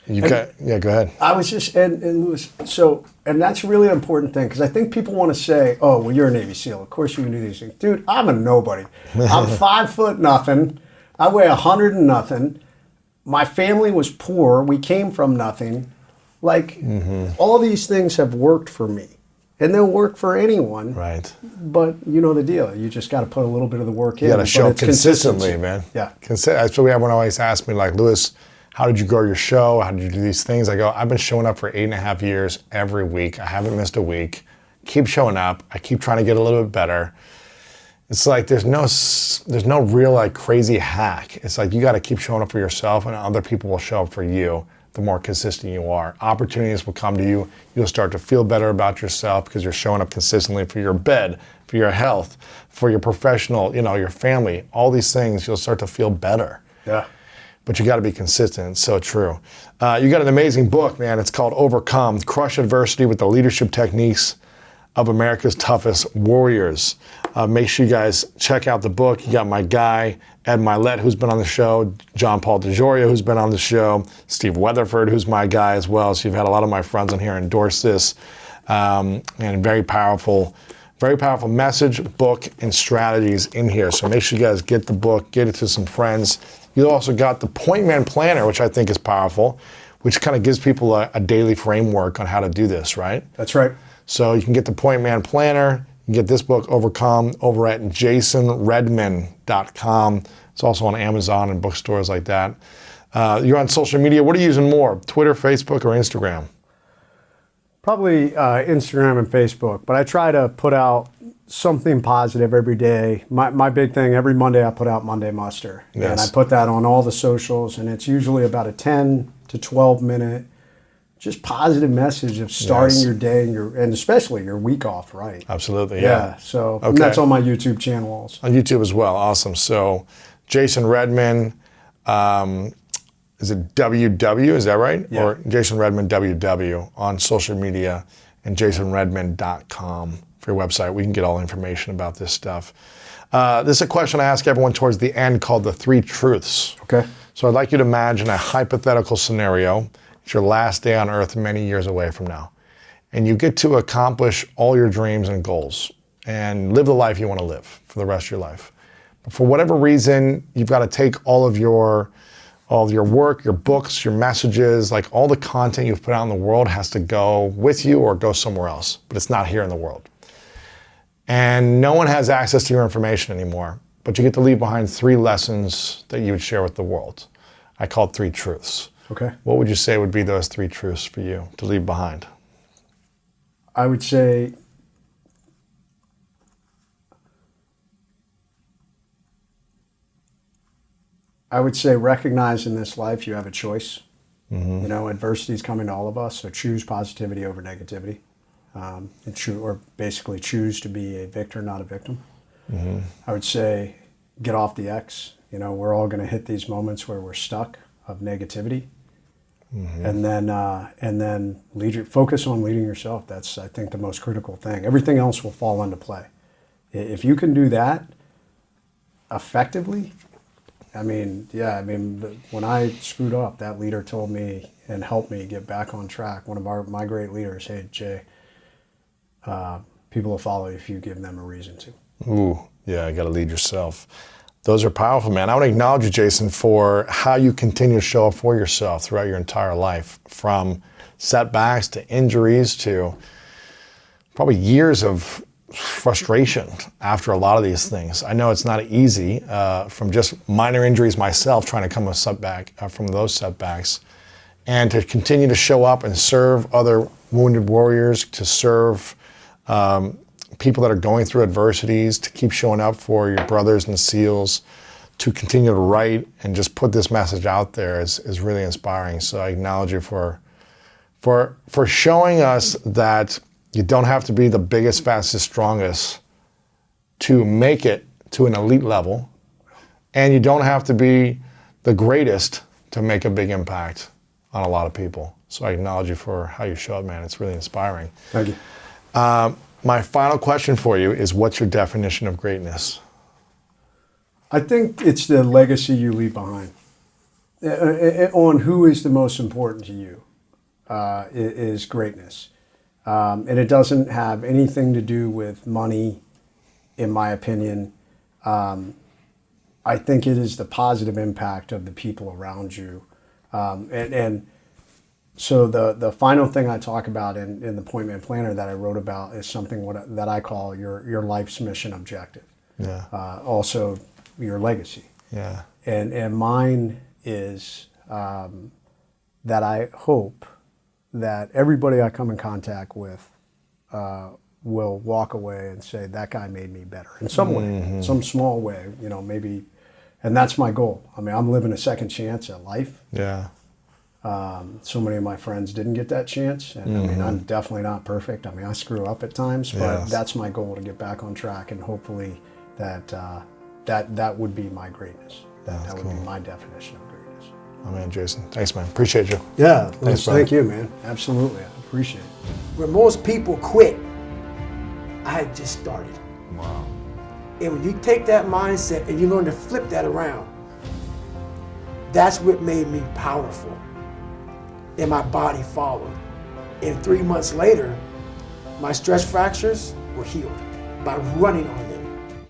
ahead. I was just, and Louis, so, and that's really an important thing, because I think people want to say, oh, well, you're a Navy SEAL. Of course you can do these things. Dude, I'm a nobody. I'm 5 foot nothing. I weigh 100 and nothing. My family was poor. We came from nothing. Like, all these things have worked for me. And they'll work for anyone. Right. But you know the deal. You just got to put a little bit of the work in. You got to show but up it's consistently, consistency. man. Yeah. That's what everyone always asks me, like, Louis, how did you grow your show? How did you do these things? I go, I've been showing up for 8.5 years every week. I haven't missed a week. Keep showing up. I keep trying to get a little bit better. It's like there's no real like crazy hack. It's like you got to keep showing up for yourself, and other people will show up for you the more consistent you are. Opportunities will come to you. You'll start to feel better about yourself because you're showing up consistently for your bed, for your health, for your professional, you know, your family, all these things. You'll start to feel better. Yeah. but you got to be consistent. It's so true. You got an amazing book, man. It's called Overcome, Crush Adversity with the Leadership Techniques of America's Toughest Warriors. Make sure you guys check out the book. You got my guy, Ed Milet, who's been on the show, John Paul DeJoria, who's been on the show, Steve Weatherford, who's my guy as well. So you've had a lot of my friends on here endorse this. And very powerful message, book, and strategies in here. So make sure you guys get the book, get it to some friends. You also got the Point Man Planner, which I think is powerful, which kind of gives people a daily framework on how to do this, right? That's right. So you can get the Point Man Planner. You can get this book, Overcome, over at jasonredman.com. It's also on Amazon and bookstores like that. You're on social media. What are you using more, Twitter, Facebook, or Instagram? Probably Instagram and Facebook, but I try to put out something positive every day. My big thing, every Monday I put out Monday Muster. Yes. And I put that on all the socials, and it's usually about a 10 to 12 minute just positive message of starting your day and especially your week off right. Absolutely, yeah. So okay. And that's on my YouTube channel also. On YouTube as well, awesome. So Jason Redman, is it WW, is that right? Yeah. Or Jason Redman WW on social media, and jasonredman.com for your website. We can get all the information about this stuff. This is a question I ask everyone towards the end called the 3 truths. Okay. So I'd like you to imagine a hypothetical scenario. It's your last day on earth many years away from now. And you get to accomplish all your dreams and goals and live the life you want to live for the rest of your life. But for whatever reason, you've got to take all of your work, your books, your messages, like all the content you've put out in the world has to go with you or go somewhere else, but it's not here in the world. And no one has access to your information anymore, but you get to leave behind 3 lessons that you would share with the world. I call it 3 truths. Okay. What would you say would be those 3 truths for you to leave behind? I would say recognize in this life you have a choice. Mm-hmm. You know, adversity is coming to all of us, so choose positivity over negativity. Or basically choose to be a victor, not a victim. Mm-hmm. I would say get off the X. You know, we're all going to hit these moments where we're stuck of negativity. Mm-hmm. And then focus on leading yourself. That's, I think, the most critical thing. Everything else will fall into play. If you can do that effectively, when I screwed up, that leader told me and helped me get back on track. One of my great leaders, hey, Jay, people will follow you if you give them a reason to. Ooh, yeah, you got to lead yourself. Those are powerful, man. I want to acknowledge you, Jason, for how you continue to show up for yourself throughout your entire life, from setbacks to injuries to probably years of frustration after a lot of these things. I know it's not easy from just minor injuries myself, trying to come from those setbacks, and to continue to show up and serve other wounded warriors, to serve people that are going through adversities, to keep showing up for your brothers and SEALs, to continue to write and just put this message out there is really inspiring. So I acknowledge you for showing us that you don't have to be the biggest, fastest, strongest to make it to an elite level, and you don't have to be the greatest to make a big impact on a lot of people. So I acknowledge you for how you show up, man. It's really inspiring. Thank you. My final question for you is, what's your definition of greatness? I think it's the legacy you leave behind. On who is the most important to you is greatness. And it doesn't have anything to do with money, in my opinion. I think it is the positive impact of the people around you. So the final thing I talk about in the Point Man Planner that I wrote about is something that I call your life's mission objective. Yeah. Also your legacy. Yeah. And mine is that I hope that everybody I come in contact with will walk away and say, that guy made me better in some way, some small way, maybe. And that's my goal. I mean, I'm living a second chance at life. Yeah. So many of my friends didn't get that chance. And I mean, I'm definitely not perfect. I mean, I screw up at times, but that's my goal, to get back on track. And hopefully that would be my greatness. That would be my definition of greatness. Oh man, Jason. Thanks, man. Appreciate you. Yeah, Thanks, brother. thank you, man. Absolutely, I appreciate it. Where most people quit, I had just started. Wow. And when you take that mindset and you learn to flip that around, that's what made me powerful. And my body followed. And 3 months later, my stress fractures were healed by running on them.